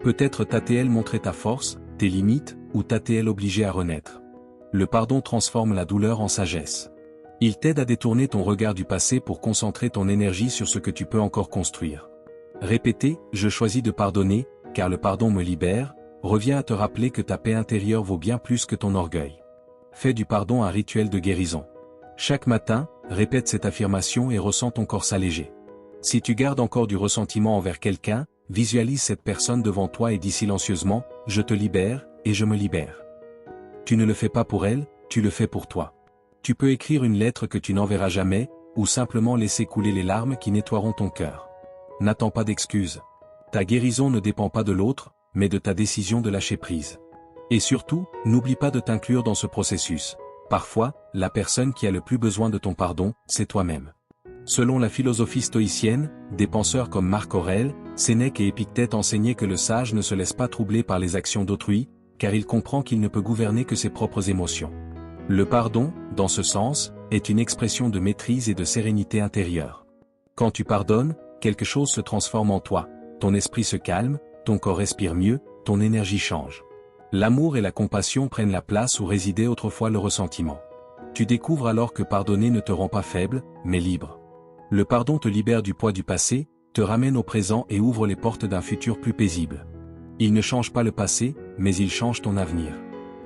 Peut-être t'a-t-elle montré ta force, tes limites, ou t'a-t-elle obligé à renaître. Le pardon transforme la douleur en sagesse. Il t'aide à détourner ton regard du passé pour concentrer ton énergie sur ce que tu peux encore construire. Répéter « je choisis de pardonner, car le pardon me libère » revient à te rappeler que ta paix intérieure vaut bien plus que ton orgueil. Fais du pardon un rituel de guérison. Chaque matin, répète cette affirmation et ressens ton corps s'alléger. Si tu gardes encore du ressentiment envers quelqu'un, visualise cette personne devant toi et dis silencieusement « je te libère, et je me libère ». Tu ne le fais pas pour elle, tu le fais pour toi. Tu peux écrire une lettre que tu n'enverras jamais, ou simplement laisser couler les larmes qui nettoieront ton cœur. N'attends pas d'excuses. Ta guérison ne dépend pas de l'autre, mais de ta décision de lâcher prise. Et surtout, n'oublie pas de t'inclure dans ce processus. Parfois, la personne qui a le plus besoin de ton pardon, c'est toi-même. Selon la philosophie stoïcienne, des penseurs comme Marc Aurèle, Sénèque et Épictète enseignaient que le sage ne se laisse pas troubler par les actions d'autrui, car il comprend qu'il ne peut gouverner que ses propres émotions. Le pardon, dans ce sens, est une expression de maîtrise et de sérénité intérieure. Quand tu pardonnes, quelque chose se transforme en toi, ton esprit se calme, ton corps respire mieux, ton énergie change. L'amour et la compassion prennent la place où résidait autrefois le ressentiment. Tu découvres alors que pardonner ne te rend pas faible, mais libre. Le pardon te libère du poids du passé, te ramène au présent et ouvre les portes d'un futur plus paisible. Il ne change pas le passé, mais il change ton avenir.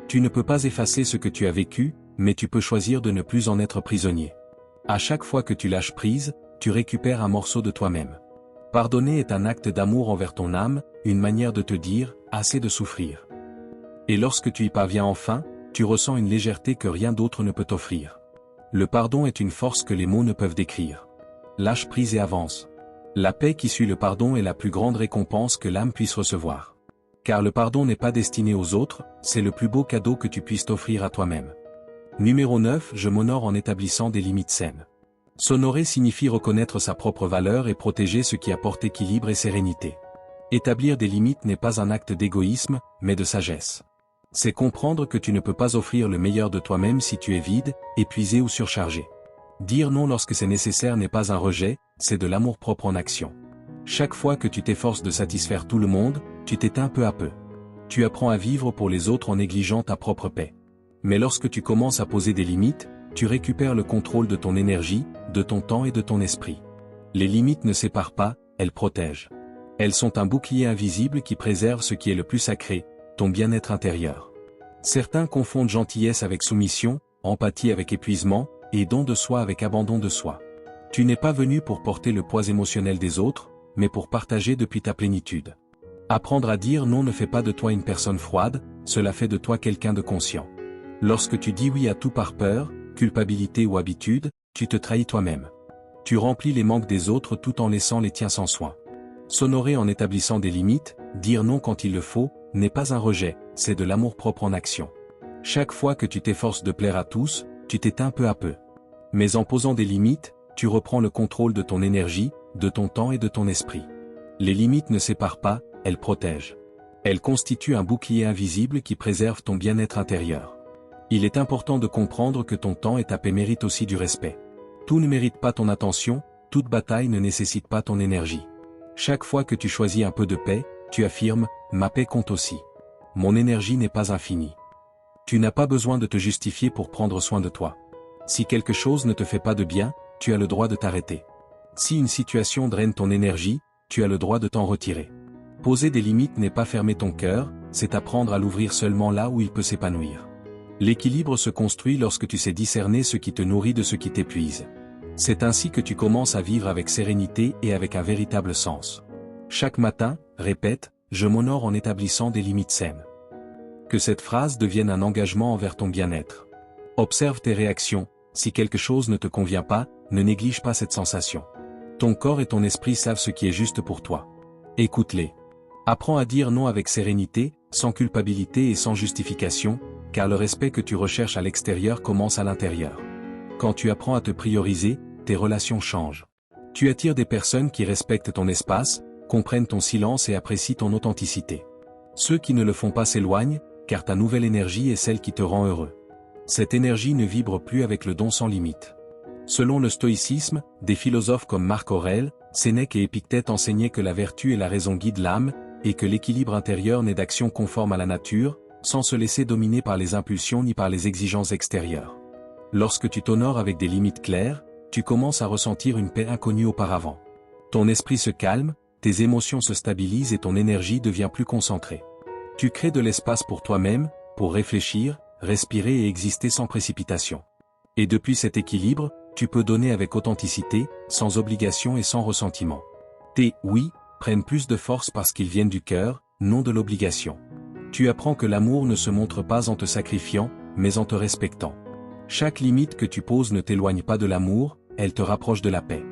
Tu ne peux pas effacer ce que tu as vécu, mais tu peux choisir de ne plus en être prisonnier. À chaque fois que tu lâches prise, tu récupères un morceau de toi-même. Pardonner est un acte d'amour envers ton âme, une manière de te dire « assez de souffrir ». Et lorsque tu y parviens enfin, tu ressens une légèreté que rien d'autre ne peut t'offrir. Le pardon est une force que les mots ne peuvent décrire. Lâche prise et avance. La paix qui suit le pardon est la plus grande récompense que l'âme puisse recevoir. Car le pardon n'est pas destiné aux autres, c'est le plus beau cadeau que tu puisses t'offrir à toi-même. Numéro 9. Je m'honore en établissant des limites saines. S'honorer signifie reconnaître sa propre valeur et protéger ce qui apporte équilibre et sérénité. Établir des limites n'est pas un acte d'égoïsme, mais de sagesse. C'est comprendre que tu ne peux pas offrir le meilleur de toi-même si tu es vide, épuisé ou surchargé. Dire non lorsque c'est nécessaire n'est pas un rejet, c'est de l'amour-propre en action. Chaque fois que tu t'efforces de satisfaire tout le monde, tu t'éteins peu à peu. Tu apprends à vivre pour les autres en négligeant ta propre paix. Mais lorsque tu commences à poser des limites, tu récupères le contrôle de ton énergie, de ton temps et de ton esprit. Les limites ne séparent pas, elles protègent. Elles sont un bouclier invisible qui préserve ce qui est le plus sacré, ton bien-être intérieur. Certains confondent gentillesse avec soumission, empathie avec épuisement, et don de soi avec abandon de soi. Tu n'es pas venu pour porter le poids émotionnel des autres, mais pour partager depuis ta plénitude. Apprendre à dire non ne fait pas de toi une personne froide, cela fait de toi quelqu'un de conscient. Lorsque tu dis oui à tout par peur, culpabilité ou habitude, tu te trahis toi-même. Tu remplis les manques des autres tout en laissant les tiens sans soin. S'honorer en établissant des limites, dire non quand il le faut, n'est pas un rejet, c'est de l'amour-propre en action. Chaque fois que tu t'efforces de plaire à tous, tu t'éteins peu à peu. Mais en posant des limites, tu reprends le contrôle de ton énergie, de ton temps et de ton esprit. Les limites ne séparent pas, elles protègent. Elles constituent un bouclier invisible qui préserve ton bien-être intérieur. Il est important de comprendre que ton temps et ta paix méritent aussi du respect. Tout ne mérite pas ton attention, toute bataille ne nécessite pas ton énergie. Chaque fois que tu choisis un peu de paix, tu affirmes « ma paix compte aussi. Mon énergie n'est pas infinie ». Tu n'as pas besoin de te justifier pour prendre soin de toi. Si quelque chose ne te fait pas de bien, tu as le droit de t'arrêter. Si une situation draine ton énergie, tu as le droit de t'en retirer. Poser des limites n'est pas fermer ton cœur, c'est apprendre à l'ouvrir seulement là où il peut s'épanouir. L'équilibre se construit lorsque tu sais discerner ce qui te nourrit de ce qui t'épuise. C'est ainsi que tu commences à vivre avec sérénité et avec un véritable sens. Chaque matin, répète, je m'honore en établissant des limites saines. Que cette phrase devienne un engagement envers ton bien-être. Observe tes réactions, si quelque chose ne te convient pas, ne néglige pas cette sensation. Ton corps et ton esprit savent ce qui est juste pour toi. Écoute-les. Apprends à dire non avec sérénité, sans culpabilité et sans justification, car le respect que tu recherches à l'extérieur commence à l'intérieur. Quand tu apprends à te prioriser, tes relations changent. Tu attires des personnes qui respectent ton espace, comprennent ton silence et apprécient ton authenticité. Ceux qui ne le font pas s'éloignent, car ta nouvelle énergie est celle qui te rend heureux. Cette énergie ne vibre plus avec le don sans limite. Selon le stoïcisme, des philosophes comme Marc Aurèle, Sénèque et Épictète enseignaient que la vertu et la raison guident l'âme, et que l'équilibre intérieur naît d'actions conformes à la nature, sans se laisser dominer par les impulsions ni par les exigences extérieures. Lorsque tu t'honores avec des limites claires, tu commences à ressentir une paix inconnue auparavant. Ton esprit se calme, tes émotions se stabilisent et ton énergie devient plus concentrée. Tu crées de l'espace pour toi-même, pour réfléchir, respirer et exister sans précipitation. Et depuis cet équilibre, tu peux donner avec authenticité, sans obligation et sans ressentiment. Tes « oui » prennent plus de force parce qu'ils viennent du cœur, non de l'obligation. Tu apprends que l'amour ne se montre pas en te sacrifiant, mais en te respectant. Chaque limite que tu poses ne t'éloigne pas de l'amour, elle te rapproche de la paix.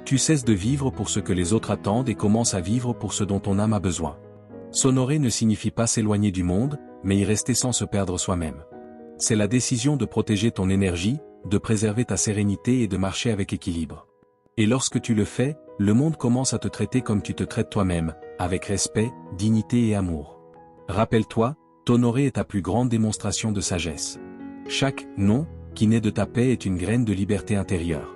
Tu cesses de vivre pour ce que les autres attendent et commences à vivre pour ce dont ton âme a besoin. S'honorer ne signifie pas s'éloigner du monde, mais y rester sans se perdre soi-même. C'est la décision de protéger ton énergie, de préserver ta sérénité et de marcher avec équilibre. Et lorsque tu le fais, le monde commence à te traiter comme tu te traites toi-même, avec respect, dignité et amour. Rappelle-toi, t'honorer est ta plus grande démonstration de sagesse. Chaque « non » qui naît de ta paix est une graine de liberté intérieure.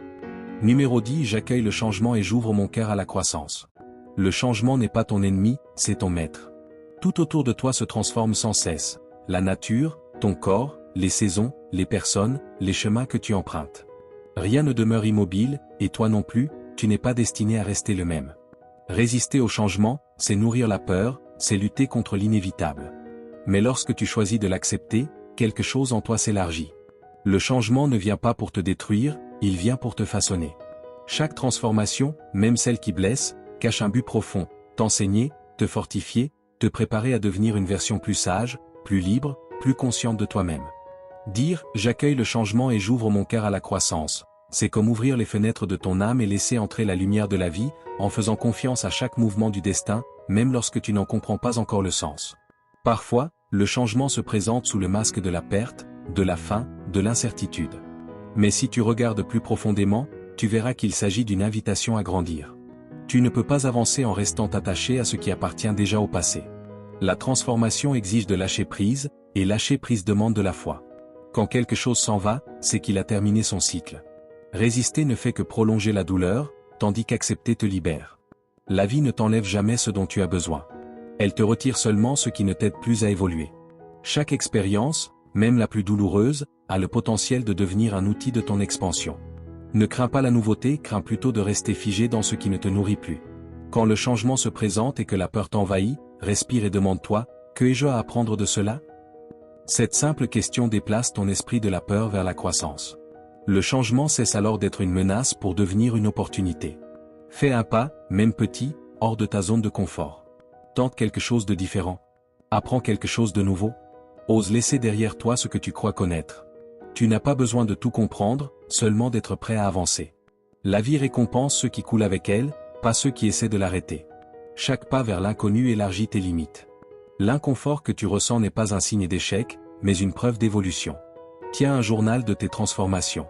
Numéro 10. J'accueille le changement et j'ouvre mon cœur à la croissance. Le changement n'est pas ton ennemi, c'est ton maître. Tout autour de toi se transforme sans cesse. La nature, ton corps, les saisons, les personnes, les chemins que tu empruntes. Rien ne demeure immobile, et toi non plus, tu n'es pas destiné à rester le même. Résister au changement, c'est nourrir la peur, c'est lutter contre l'inévitable. Mais lorsque tu choisis de l'accepter, quelque chose en toi s'élargit. Le changement ne vient pas pour te détruire, il vient pour te façonner. Chaque transformation, même celle qui blesse, cache un but profond, t'enseigner, te fortifier, te préparer à devenir une version plus sage, plus libre, plus consciente de toi-même. Dire « j'accueille le changement et j'ouvre mon cœur à la croissance », c'est comme ouvrir les fenêtres de ton âme et laisser entrer la lumière de la vie, en faisant confiance à chaque mouvement du destin, même lorsque tu n'en comprends pas encore le sens. Parfois, le changement se présente sous le masque de la perte, de la faim, de l'incertitude. Mais si tu regardes plus profondément, tu verras qu'il s'agit d'une invitation à grandir. Tu ne peux pas avancer en restant attaché à ce qui appartient déjà au passé. La transformation exige de lâcher prise, et lâcher prise demande de la foi. Quand quelque chose s'en va, c'est qu'il a terminé son cycle. Résister ne fait que prolonger la douleur, tandis qu'accepter te libère. La vie ne t'enlève jamais ce dont tu as besoin. Elle te retire seulement ce qui ne t'aide plus à évoluer. Chaque expérience, même la plus douloureuse, a le potentiel de devenir un outil de ton expansion. Ne crains pas la nouveauté, crains plutôt de rester figé dans ce qui ne te nourrit plus. Quand le changement se présente et que la peur t'envahit, respire et demande-toi, que ai-je à apprendre de cela? Cette simple question déplace ton esprit de la peur vers la croissance. Le changement cesse alors d'être une menace pour devenir une opportunité. Fais un pas, même petit, hors de ta zone de confort. Tente quelque chose de différent. Apprends quelque chose de nouveau. Ose laisser derrière toi ce que tu crois connaître. Tu n'as pas besoin de tout comprendre, seulement d'être prêt à avancer. La vie récompense ceux qui coulent avec elle, pas ceux qui essaient de l'arrêter. Chaque pas vers l'inconnu élargit tes limites. L'inconfort que tu ressens n'est pas un signe d'échec, mais une preuve d'évolution. Tiens un journal de tes transformations.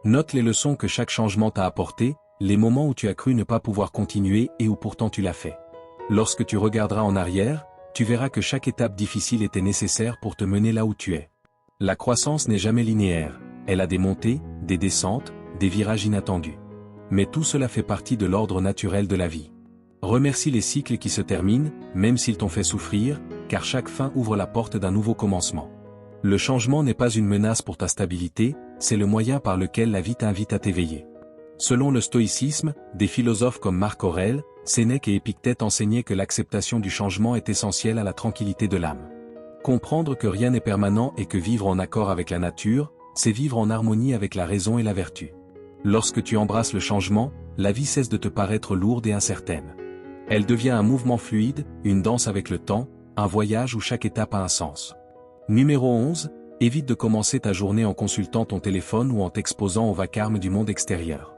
Note les leçons que chaque changement t'a apportées, les moments où tu as cru ne pas pouvoir continuer et où pourtant tu l'as fait. Lorsque tu regarderas en arrière, tu verras que chaque étape difficile était nécessaire pour te mener là où tu es. La croissance n'est jamais linéaire, elle a des montées, des descentes, des virages inattendus. Mais tout cela fait partie de l'ordre naturel de la vie. Remercie les cycles qui se terminent, même s'ils t'ont fait souffrir, car chaque fin ouvre la porte d'un nouveau commencement. Le changement n'est pas une menace pour ta stabilité, c'est le moyen par lequel la vie t'invite à t'éveiller. Selon le stoïcisme, des philosophes comme Marc Aurèle, Sénèque et Épictète enseignaient que l'acceptation du changement est essentielle à la tranquillité de l'âme. Comprendre que rien n'est permanent et que vivre en accord avec la nature, c'est vivre en harmonie avec la raison et la vertu. Lorsque tu embrasses le changement, la vie cesse de te paraître lourde et incertaine. Elle devient un mouvement fluide, une danse avec le temps, un voyage où chaque étape a un sens. Numéro 11. Évite de commencer ta journée en consultant ton téléphone ou en t'exposant au vacarme du monde extérieur.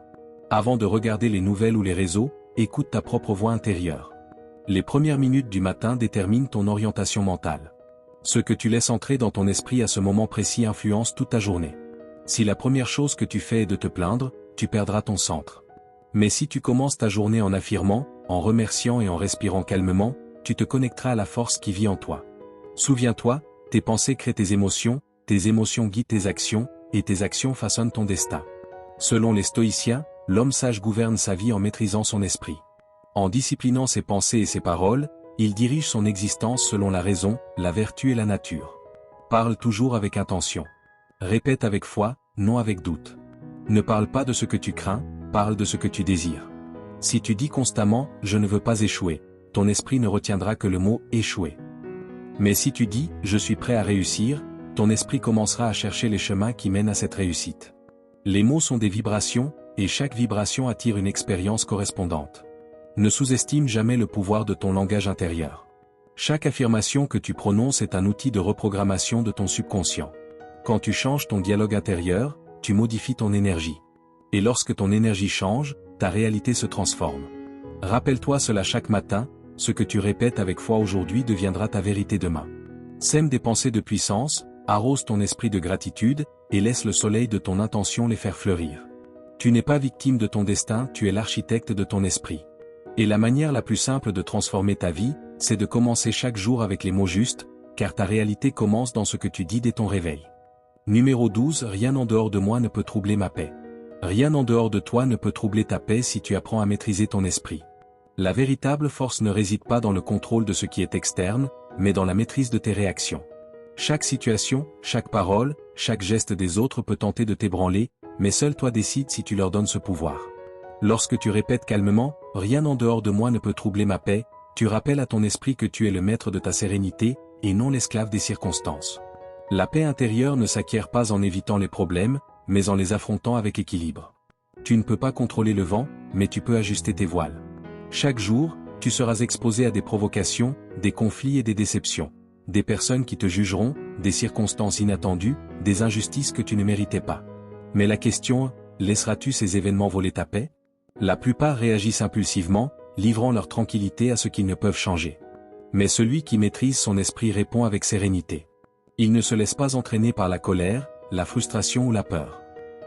Avant de regarder les nouvelles ou les réseaux, écoute ta propre voix intérieure. Les premières minutes du matin déterminent ton orientation mentale. Ce que tu laisses entrer dans ton esprit à ce moment précis influence toute ta journée. Si la première chose que tu fais est de te plaindre, tu perdras ton centre. Mais si tu commences ta journée en affirmant, en remerciant et en respirant calmement, tu te connecteras à la force qui vit en toi. Souviens-toi, tes pensées créent tes émotions guident tes actions, et tes actions façonnent ton destin. Selon les stoïciens, l'homme sage gouverne sa vie en maîtrisant son esprit. En disciplinant ses pensées et ses paroles, il dirige son existence selon la raison, la vertu et la nature. Parle toujours avec intention. Répète avec foi, non avec doute. Ne parle pas de ce que tu crains, parle de ce que tu désires. Si tu dis constamment « je ne veux pas échouer », ton esprit ne retiendra que le mot « échouer ». Mais si tu dis « je suis prêt à réussir », ton esprit commencera à chercher les chemins qui mènent à cette réussite. Les mots sont des vibrations, et chaque vibration attire une expérience correspondante. Ne sous-estime jamais le pouvoir de ton langage intérieur. Chaque affirmation que tu prononces est un outil de reprogrammation de ton subconscient. Quand tu changes ton dialogue intérieur, tu modifies ton énergie. Et lorsque ton énergie change, ta réalité se transforme. Rappelle-toi cela chaque matin, ce que tu répètes avec foi aujourd'hui deviendra ta vérité demain. Sème des pensées de puissance, Arrose ton esprit de gratitude, et laisse le soleil de ton intention les faire fleurir. Tu n'es pas victime de ton destin, tu es l'architecte de ton esprit. Et la manière la plus simple de transformer ta vie, c'est de commencer chaque jour avec les mots justes, car ta réalité commence dans ce que tu dis dès ton réveil. Numéro 12. Rien en dehors de moi ne peut troubler ma paix. Rien en dehors de toi ne peut troubler ta paix si tu apprends à maîtriser ton esprit. La véritable force ne réside pas dans le contrôle de ce qui est externe, mais dans la maîtrise de tes réactions. Chaque situation, chaque parole, chaque geste des autres peut tenter de t'ébranler, mais seul toi décides si tu leur donnes ce pouvoir. Lorsque tu répètes calmement « Rien en dehors de moi ne peut troubler ma paix », tu rappelles à ton esprit que tu es le maître de ta sérénité, et non l'esclave des circonstances. La paix intérieure ne s'acquiert pas en évitant les problèmes, mais en les affrontant avec équilibre. Tu ne peux pas contrôler le vent, mais tu peux ajuster tes voiles. Chaque jour, tu seras exposé à des provocations, des conflits et des déceptions. Des personnes qui te jugeront, des circonstances inattendues, des injustices que tu ne méritais pas. Mais la question, laisseras-tu ces événements voler ta paix? La plupart réagissent impulsivement, livrant leur tranquillité à ce qu'ils ne peuvent changer. Mais celui qui maîtrise son esprit répond avec sérénité. Il ne se laisse pas entraîner par la colère, la frustration ou la peur.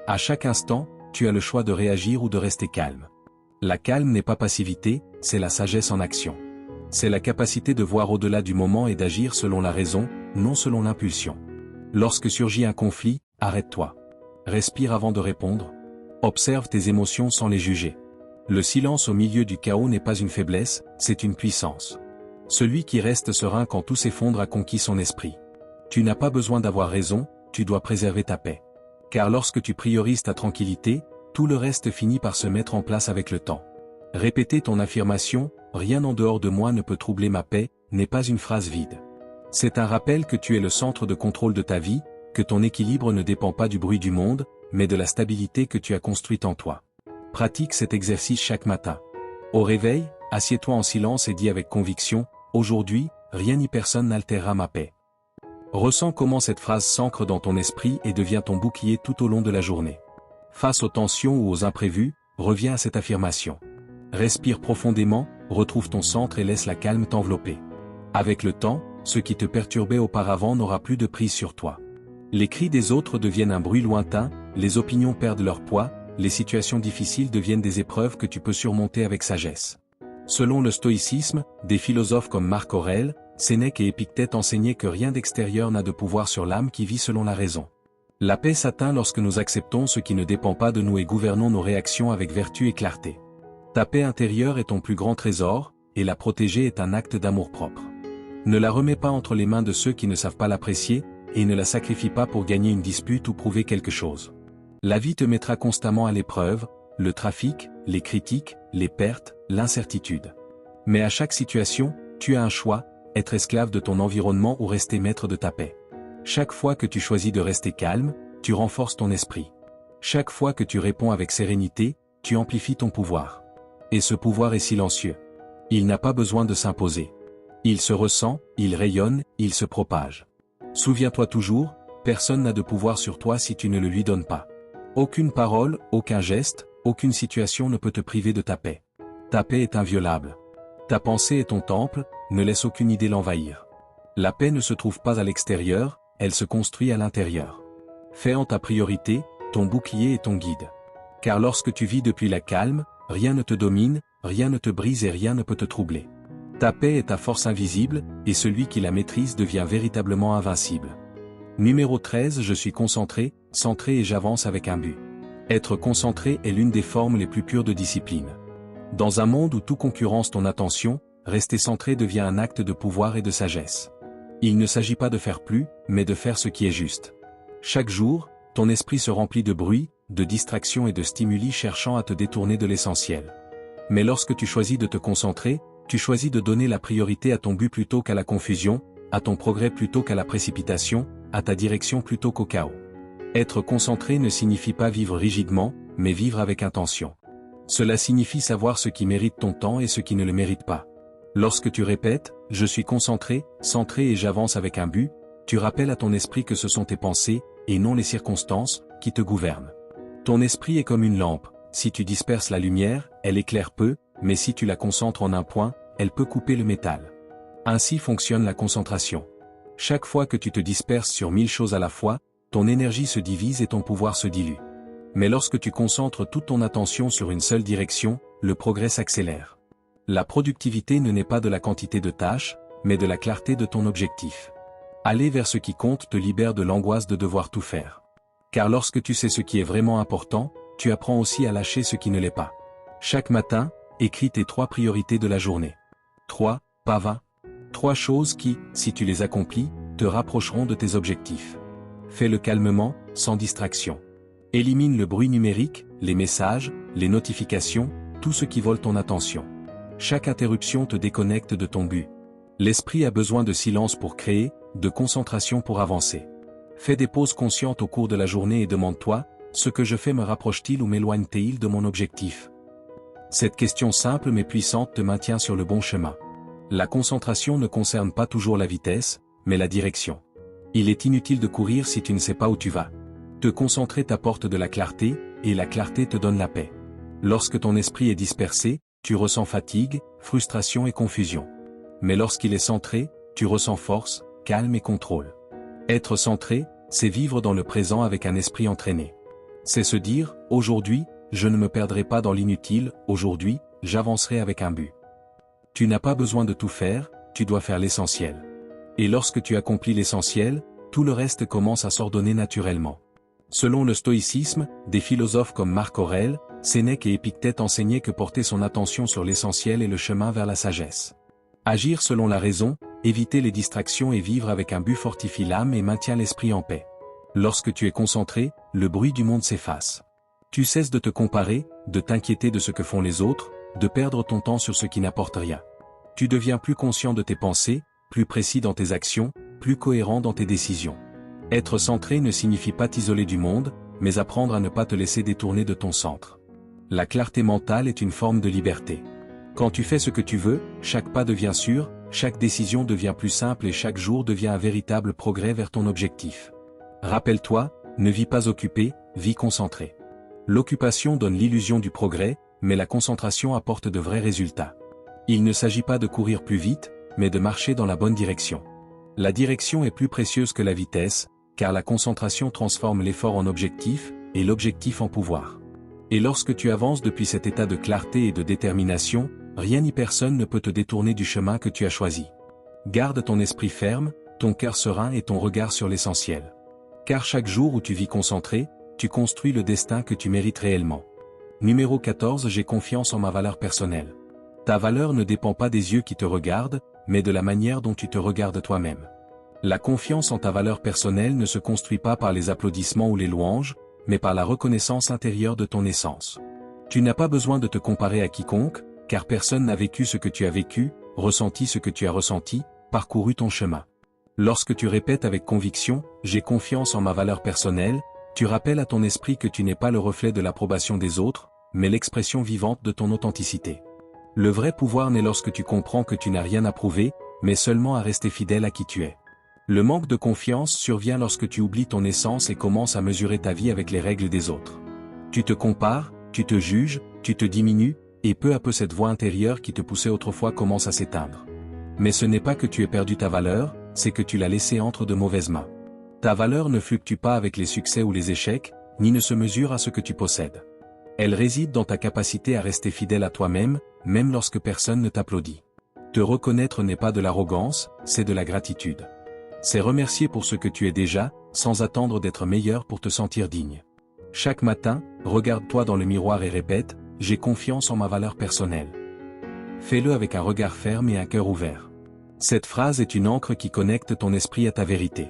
À chaque instant, tu as le choix de réagir ou de rester calme. La calme n'est pas passivité, c'est la sagesse en action. C'est la capacité de voir au-delà du moment et d'agir selon la raison, non selon l'impulsion. Lorsque surgit un conflit, arrête-toi. Respire avant de répondre. Observe tes émotions sans les juger. Le silence au milieu du chaos n'est pas une faiblesse, c'est une puissance. Celui qui reste serein quand tout s'effondre a conquis son esprit. Tu n'as pas besoin d'avoir raison, tu dois préserver ta paix. Car lorsque tu priorises ta tranquillité, tout le reste finit par se mettre en place avec le temps. Répéter ton affirmation « Rien en dehors de moi ne peut troubler ma paix » n'est pas une phrase vide. C'est un rappel que tu es le centre de contrôle de ta vie, que ton équilibre ne dépend pas du bruit du monde, mais de la stabilité que tu as construite en toi. Pratique cet exercice chaque matin. Au réveil, assieds-toi en silence et dis avec conviction « Aujourd'hui, rien ni personne n'altérera ma paix ». Ressens comment cette phrase s'ancre dans ton esprit et devient ton bouclier tout au long de la journée. Face aux tensions ou aux imprévus, reviens à cette affirmation. Respire profondément, retrouve ton centre et laisse la calme t'envelopper. Avec le temps, ce qui te perturbait auparavant n'aura plus de prise sur toi. Les cris des autres deviennent un bruit lointain, les opinions perdent leur poids, les situations difficiles deviennent des épreuves que tu peux surmonter avec sagesse. Selon le stoïcisme, des philosophes comme Marc Aurèle, Sénèque et Épictète enseignaient que rien d'extérieur n'a de pouvoir sur l'âme qui vit selon la raison. La paix s'atteint lorsque nous acceptons ce qui ne dépend pas de nous et gouvernons nos réactions avec vertu et clarté. Ta paix intérieure est ton plus grand trésor, et la protéger est un acte d'amour-propre. Ne la remets pas entre les mains de ceux qui ne savent pas l'apprécier, et ne la sacrifie pas pour gagner une dispute ou prouver quelque chose. La vie te mettra constamment à l'épreuve, le trafic, les critiques, les pertes, l'incertitude. Mais à chaque situation, tu as un choix, être esclave de ton environnement ou rester maître de ta paix. Chaque fois que tu choisis de rester calme, tu renforces ton esprit. Chaque fois que tu réponds avec sérénité, tu amplifies ton pouvoir. Et ce pouvoir est silencieux. Il n'a pas besoin de s'imposer. Il se ressent, il rayonne, il se propage. Souviens-toi toujours, personne n'a de pouvoir sur toi si tu ne le lui donnes pas. Aucune parole, aucun geste, aucune situation ne peut te priver de ta paix. Ta paix est inviolable. Ta pensée est ton temple, ne laisse aucune idée l'envahir. La paix ne se trouve pas à l'extérieur, elle se construit à l'intérieur. Fais en ta priorité, ton bouclier et ton guide. Car lorsque tu vis depuis la calme, rien ne te domine, rien ne te brise et rien ne peut te troubler. Ta paix est ta force invisible, et celui qui la maîtrise devient véritablement invincible. Numéro 13. Je suis concentré, centré et j'avance avec un but. Être concentré est l'une des formes les plus pures de discipline. Dans un monde où tout concurrence ton attention, rester centré devient un acte de pouvoir et de sagesse. Il ne s'agit pas de faire plus, mais de faire ce qui est juste. Chaque jour, ton esprit se remplit de bruit, de distractions et de stimuli cherchant à te détourner de l'essentiel. Mais lorsque tu choisis de te concentrer, tu choisis de donner la priorité à ton but plutôt qu'à la confusion, à ton progrès plutôt qu'à la précipitation, à ta direction plutôt qu'au chaos. Être concentré ne signifie pas vivre rigidement, mais vivre avec intention. Cela signifie savoir ce qui mérite ton temps et ce qui ne le mérite pas. Lorsque tu répètes « Je suis concentré, centré et j'avance avec un but », tu rappelles à ton esprit que ce sont tes pensées, et non les circonstances, qui te gouvernent. Ton esprit est comme une lampe, si tu disperses la lumière, elle éclaire peu, mais si tu la concentres en un point, elle peut couper le métal. Ainsi fonctionne la concentration. Chaque fois que tu te disperses sur 1000 choses à la fois, ton énergie se divise et ton pouvoir se dilue. Mais lorsque tu concentres toute ton attention sur une seule direction, le progrès s'accélère. La productivité ne naît pas de la quantité de tâches, mais de la clarté de ton objectif. Aller vers ce qui compte te libère de l'angoisse de devoir tout faire. Car lorsque tu sais ce qui est vraiment important, tu apprends aussi à lâcher ce qui ne l'est pas. Chaque matin, écris tes 3 priorités de la journée. 3, pas 20. 3 choses qui, si tu les accomplis, te rapprocheront de tes objectifs. Fais-le calmement, sans distraction. Élimine le bruit numérique, les messages, les notifications, tout ce qui vole ton attention. Chaque interruption te déconnecte de ton but. L'esprit a besoin de silence pour créer, de concentration pour avancer. Fais des pauses conscientes au cours de la journée et demande-toi, ce que je fais me rapproche-t-il ou m'éloigne-t-il de mon objectif? Cette question simple mais puissante te maintient sur le bon chemin. La concentration ne concerne pas toujours la vitesse, mais la direction. Il est inutile de courir si tu ne sais pas où tu vas. Te concentrer t'apporte de la clarté, et la clarté te donne la paix. Lorsque ton esprit est dispersé, tu ressens fatigue, frustration et confusion. Mais lorsqu'il est centré, tu ressens force, calme et contrôle. Être centré, c'est vivre dans le présent avec un esprit entraîné. C'est se dire, aujourd'hui, je ne me perdrai pas dans l'inutile, aujourd'hui, j'avancerai avec un but. Tu n'as pas besoin de tout faire, tu dois faire l'essentiel. Et lorsque tu accomplis l'essentiel, tout le reste commence à s'ordonner naturellement. Selon le stoïcisme, des philosophes comme Marc Aurèle, Sénèque et Épictète enseignaient que porter son attention sur l'essentiel est le chemin vers la sagesse. Agir selon la raison, éviter les distractions et vivre avec un but fortifie l'âme et maintient l'esprit en paix. Lorsque tu es concentré, le bruit du monde s'efface. Tu cesses de te comparer, de t'inquiéter de ce que font les autres, de perdre ton temps sur ce qui n'apporte rien. Tu deviens plus conscient de tes pensées, plus précis dans tes actions, plus cohérent dans tes décisions. Être centré ne signifie pas t'isoler du monde, mais apprendre à ne pas te laisser détourner de ton centre. La clarté mentale est une forme de liberté. Quand tu fais ce que tu veux, chaque pas devient sûr, chaque décision devient plus simple et chaque jour devient un véritable progrès vers ton objectif. Rappelle-toi, ne vis pas occupé, vis concentré. L'occupation donne l'illusion du progrès, mais la concentration apporte de vrais résultats. Il ne s'agit pas de courir plus vite, mais de marcher dans la bonne direction. La direction est plus précieuse que la vitesse, car la concentration transforme l'effort en objectif, et l'objectif en pouvoir. Et lorsque tu avances depuis cet état de clarté et de détermination, rien ni personne ne peut te détourner du chemin que tu as choisi. Garde ton esprit ferme, ton cœur serein et ton regard sur l'essentiel. Car chaque jour où tu vis concentré, tu construis le destin que tu mérites réellement. Numéro 14. J'ai confiance en ma valeur personnelle. Ta valeur ne dépend pas des yeux qui te regardent, mais de la manière dont tu te regardes toi-même. La confiance en ta valeur personnelle ne se construit pas par les applaudissements ou les louanges, mais par la reconnaissance intérieure de ton essence. Tu n'as pas besoin de te comparer à quiconque, car personne n'a vécu ce que tu as vécu, ressenti ce que tu as ressenti, parcouru ton chemin. Lorsque tu répètes avec conviction « J'ai confiance en ma valeur personnelle », tu rappelles à ton esprit que tu n'es pas le reflet de l'approbation des autres, mais l'expression vivante de ton authenticité. Le vrai pouvoir naît lorsque tu comprends que tu n'as rien à prouver, mais seulement à rester fidèle à qui tu es. Le manque de confiance survient lorsque tu oublies ton essence et commences à mesurer ta vie avec les règles des autres. Tu te compares, tu te juges, tu te diminues, et peu à peu cette voix intérieure qui te poussait autrefois commence à s'éteindre. Mais ce n'est pas que tu aies perdu ta valeur, c'est que tu l'as laissée entre de mauvaises mains. Ta valeur ne fluctue pas avec les succès ou les échecs, ni ne se mesure à ce que tu possèdes. Elle réside dans ta capacité à rester fidèle à toi-même, même lorsque personne ne t'applaudit. Te reconnaître n'est pas de l'arrogance, c'est de la gratitude. C'est remercier pour ce que tu es déjà, sans attendre d'être meilleur pour te sentir digne. Chaque matin, regarde-toi dans le miroir et répète « J'ai confiance en ma valeur personnelle ». Fais-le avec un regard ferme et un cœur ouvert. Cette phrase est une encre qui connecte ton esprit à ta vérité.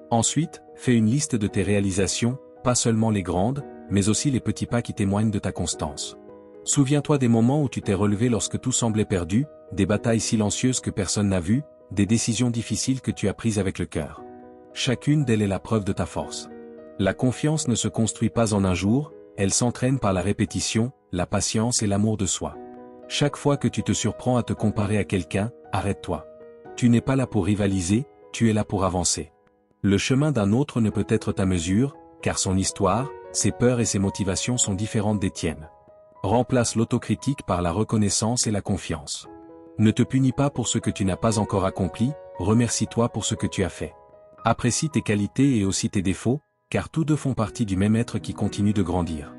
Ensuite, fais une liste de tes réalisations, pas seulement les grandes, mais aussi les petits pas qui témoignent de ta constance. Souviens-toi des moments où tu t'es relevé lorsque tout semblait perdu, des batailles silencieuses que personne n'a vues, des décisions difficiles que tu as prises avec le cœur. Chacune d'elles est la preuve de ta force. La confiance ne se construit pas en un jour, elle s'entraîne par la répétition, la patience et l'amour de soi. Chaque fois que tu te surprends à te comparer à quelqu'un, arrête-toi. Tu n'es pas là pour rivaliser, tu es là pour avancer. Le chemin d'un autre ne peut être ta mesure, car son histoire, ses peurs et ses motivations sont différentes des tiennes. Remplace l'autocritique par la reconnaissance et la confiance. Ne te punis pas pour ce que tu n'as pas encore accompli, remercie-toi pour ce que tu as fait. Apprécie tes qualités et aussi tes défauts, car tous deux font partie du même être qui continue de grandir.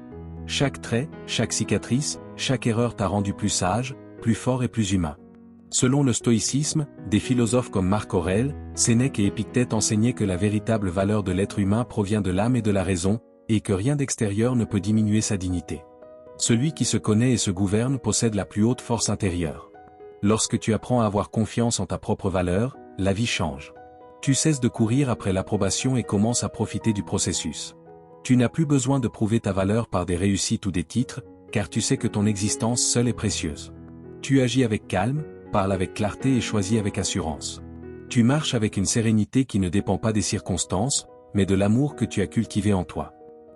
Chaque trait, chaque cicatrice, chaque erreur t'a rendu plus sage, plus fort et plus humain. Selon le stoïcisme, des philosophes comme Marc Aurèle, Sénèque et Épictète enseignaient que la véritable valeur de l'être humain provient de l'âme et de la raison, et que rien d'extérieur ne peut diminuer sa dignité. Celui qui se connaît et se gouverne possède la plus haute force intérieure. Lorsque tu apprends à avoir confiance en ta propre valeur, la vie change. Tu cesses de courir après l'approbation et commences à profiter du processus. Tu n'as plus besoin de prouver ta valeur par des réussites ou des titres, car tu sais que ton existence seule est précieuse. Tu agis avec calme, parles avec clarté et choisis avec assurance. Tu marches avec une sérénité qui ne dépend pas des circonstances, mais de l'amour que tu as cultivé en toi.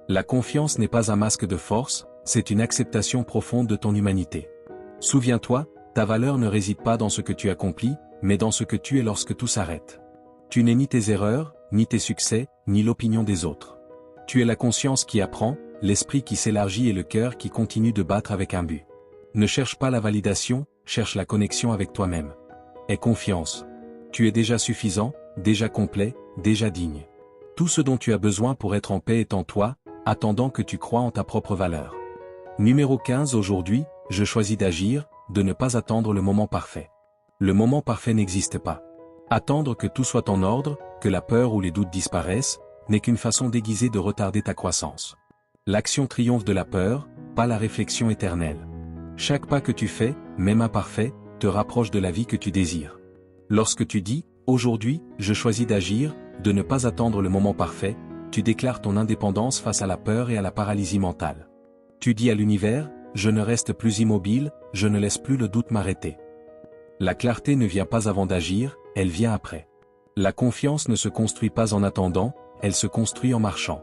La confiance n'est pas un masque de force, c'est une acceptation profonde de ton humanité. Souviens-toi, ta valeur ne réside pas dans ce que tu accomplis, mais dans ce que tu es lorsque tout s'arrête. Tu n'es ni tes erreurs, ni tes succès, ni l'opinion des autres. Tu es la conscience qui apprend, l'esprit qui s'élargit et le cœur qui continue de battre avec un but. Ne cherche pas la validation, cherche la connexion avec toi-même. Aie confiance. Tu es déjà suffisant, déjà complet, déjà digne. Tout ce dont tu as besoin pour être en paix est en toi, attendant que tu crois en ta propre valeur. Numéro 15. Aujourd'hui, je choisis d'agir, de ne pas attendre le moment parfait. Le moment parfait n'existe pas. Attendre que tout soit en ordre, que la peur ou les doutes disparaissent, n'est qu'une façon déguisée de retarder ta croissance. L'action triomphe de la peur, pas la réflexion éternelle. Chaque pas que tu fais, même imparfait, te rapproche de la vie que tu désires. Lorsque tu dis « Aujourd'hui, je choisis d'agir, de ne pas attendre le moment parfait », tu déclares ton indépendance face à la peur et à la paralysie mentale. Tu dis à l'univers « Je ne reste plus immobile, je ne laisse plus le doute m'arrêter ». La clarté ne vient pas avant d'agir, elle vient après. La confiance ne se construit pas en attendant, elle se construit en marchant.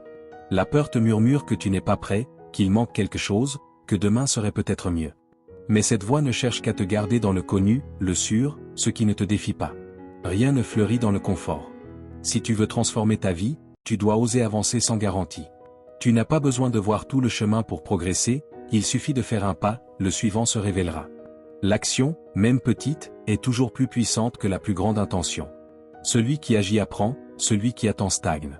La peur te murmure que tu n'es pas prêt, qu'il manque quelque chose, que demain serait peut-être mieux. Mais cette voix ne cherche qu'à te garder dans le connu, le sûr, ce qui ne te défie pas. Rien ne fleurit dans le confort. Si tu veux transformer ta vie, tu dois oser avancer sans garantie. Tu n'as pas besoin de voir tout le chemin pour progresser, il suffit de faire un pas, le suivant se révélera. L'action, même petite, est toujours plus puissante que la plus grande intention. Celui qui agit apprend, celui qui attend stagne.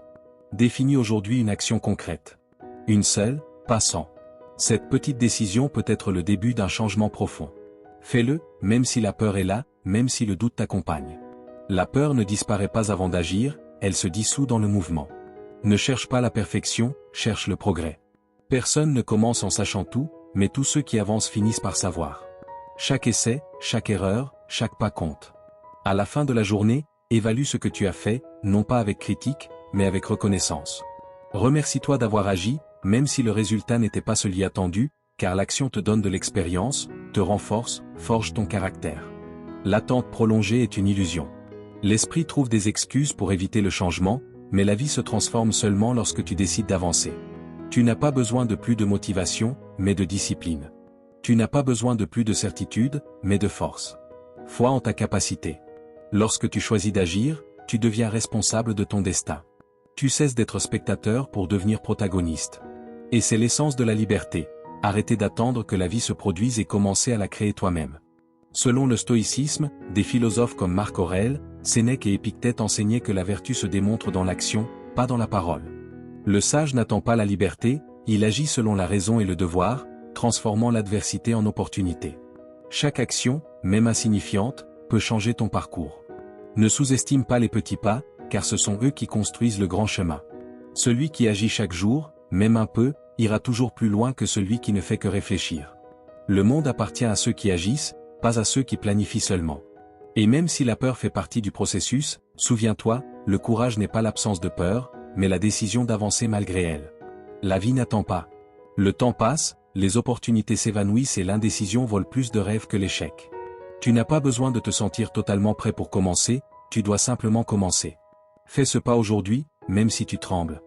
Définis aujourd'hui une action concrète. Une seule, pas 100. Cette petite décision peut être le début d'un changement profond. Fais-le, même si la peur est là, même si le doute t'accompagne. La peur ne disparaît pas avant d'agir, elle se dissout dans le mouvement. Ne cherche pas la perfection, cherche le progrès. Personne ne commence en sachant tout, mais tous ceux qui avancent finissent par savoir. Chaque essai, chaque erreur, chaque pas compte. À la fin de la journée, évalue ce que tu as fait, non pas avec critique, mais avec reconnaissance. Remercie-toi d'avoir agi, même si le résultat n'était pas celui attendu, car l'action te donne de l'expérience, te renforce, forge ton caractère. L'attente prolongée est une illusion. L'esprit trouve des excuses pour éviter le changement, mais la vie se transforme seulement lorsque tu décides d'avancer. Tu n'as pas besoin de plus de motivation, mais de discipline. Tu n'as pas besoin de plus de certitude, mais de force. Foi en ta capacité. Lorsque tu choisis d'agir, tu deviens responsable de ton destin. Tu cesses d'être spectateur pour devenir protagoniste. Et c'est l'essence de la liberté. Arrêter d'attendre que la vie se produise et commencer à la créer toi-même. Selon le stoïcisme, des philosophes comme Marc Aurèle, Sénèque et Épictète enseignaient que la vertu se démontre dans l'action, pas dans la parole. Le sage n'attend pas la liberté, il agit selon la raison et le devoir, transformant l'adversité en opportunité. Chaque action, même insignifiante, peut changer ton parcours. Ne sous-estime pas les petits pas, car ce sont eux qui construisent le grand chemin. Celui qui agit chaque jour, même un peu, ira toujours plus loin que celui qui ne fait que réfléchir. Le monde appartient à ceux qui agissent, pas à ceux qui planifient seulement. Et même si la peur fait partie du processus, souviens-toi, le courage n'est pas l'absence de peur, mais la décision d'avancer malgré elle. La vie n'attend pas. Le temps passe, les opportunités s'évanouissent et l'indécision vole plus de rêves que l'échec. Tu n'as pas besoin de te sentir totalement prêt pour commencer, tu dois simplement commencer. Fais ce pas aujourd'hui, même si tu trembles.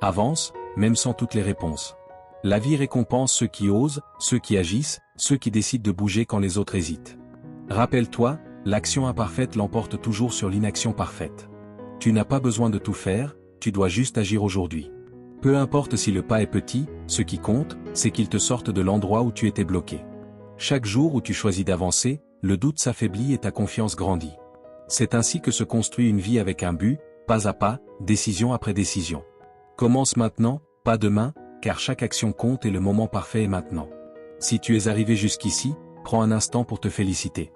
Avance, même sans toutes les réponses. La vie récompense ceux qui osent, ceux qui agissent, ceux qui décident de bouger quand les autres hésitent. Rappelle-toi, l'action imparfaite l'emporte toujours sur l'inaction parfaite. Tu n'as pas besoin de tout faire, tu dois juste agir aujourd'hui. Peu importe si le pas est petit, ce qui compte, c'est qu'il te sorte de l'endroit où tu étais bloqué. Chaque jour où tu choisis d'avancer, le doute s'affaiblit et ta confiance grandit. C'est ainsi que se construit une vie avec un but, pas à pas, décision après décision. Commence maintenant, pas demain, car chaque action compte et le moment parfait est maintenant. Si tu es arrivé jusqu'ici, prends un instant pour te féliciter.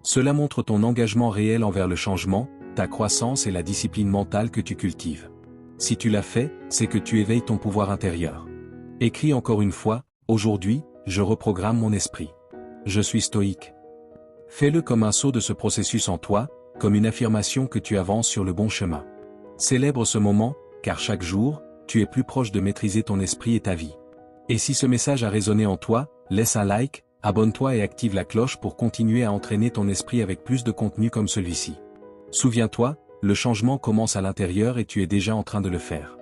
Cela montre ton engagement réel envers le changement, ta croissance et la discipline mentale que tu cultives. Si tu l'as fait, c'est que tu éveilles ton pouvoir intérieur. Écris encore une fois, aujourd'hui, je reprogramme mon esprit. Je suis stoïque. Fais-le comme un saut de ce processus en toi, comme une affirmation que tu avances sur le bon chemin. Célèbre ce moment, car chaque jour, tu es plus proche de maîtriser ton esprit et ta vie. Et si ce message a résonné en toi, laisse un like, abonne-toi et active la cloche pour continuer à entraîner ton esprit avec plus de contenu comme celui-ci. Souviens-toi, le changement commence à l'intérieur et tu es déjà en train de le faire.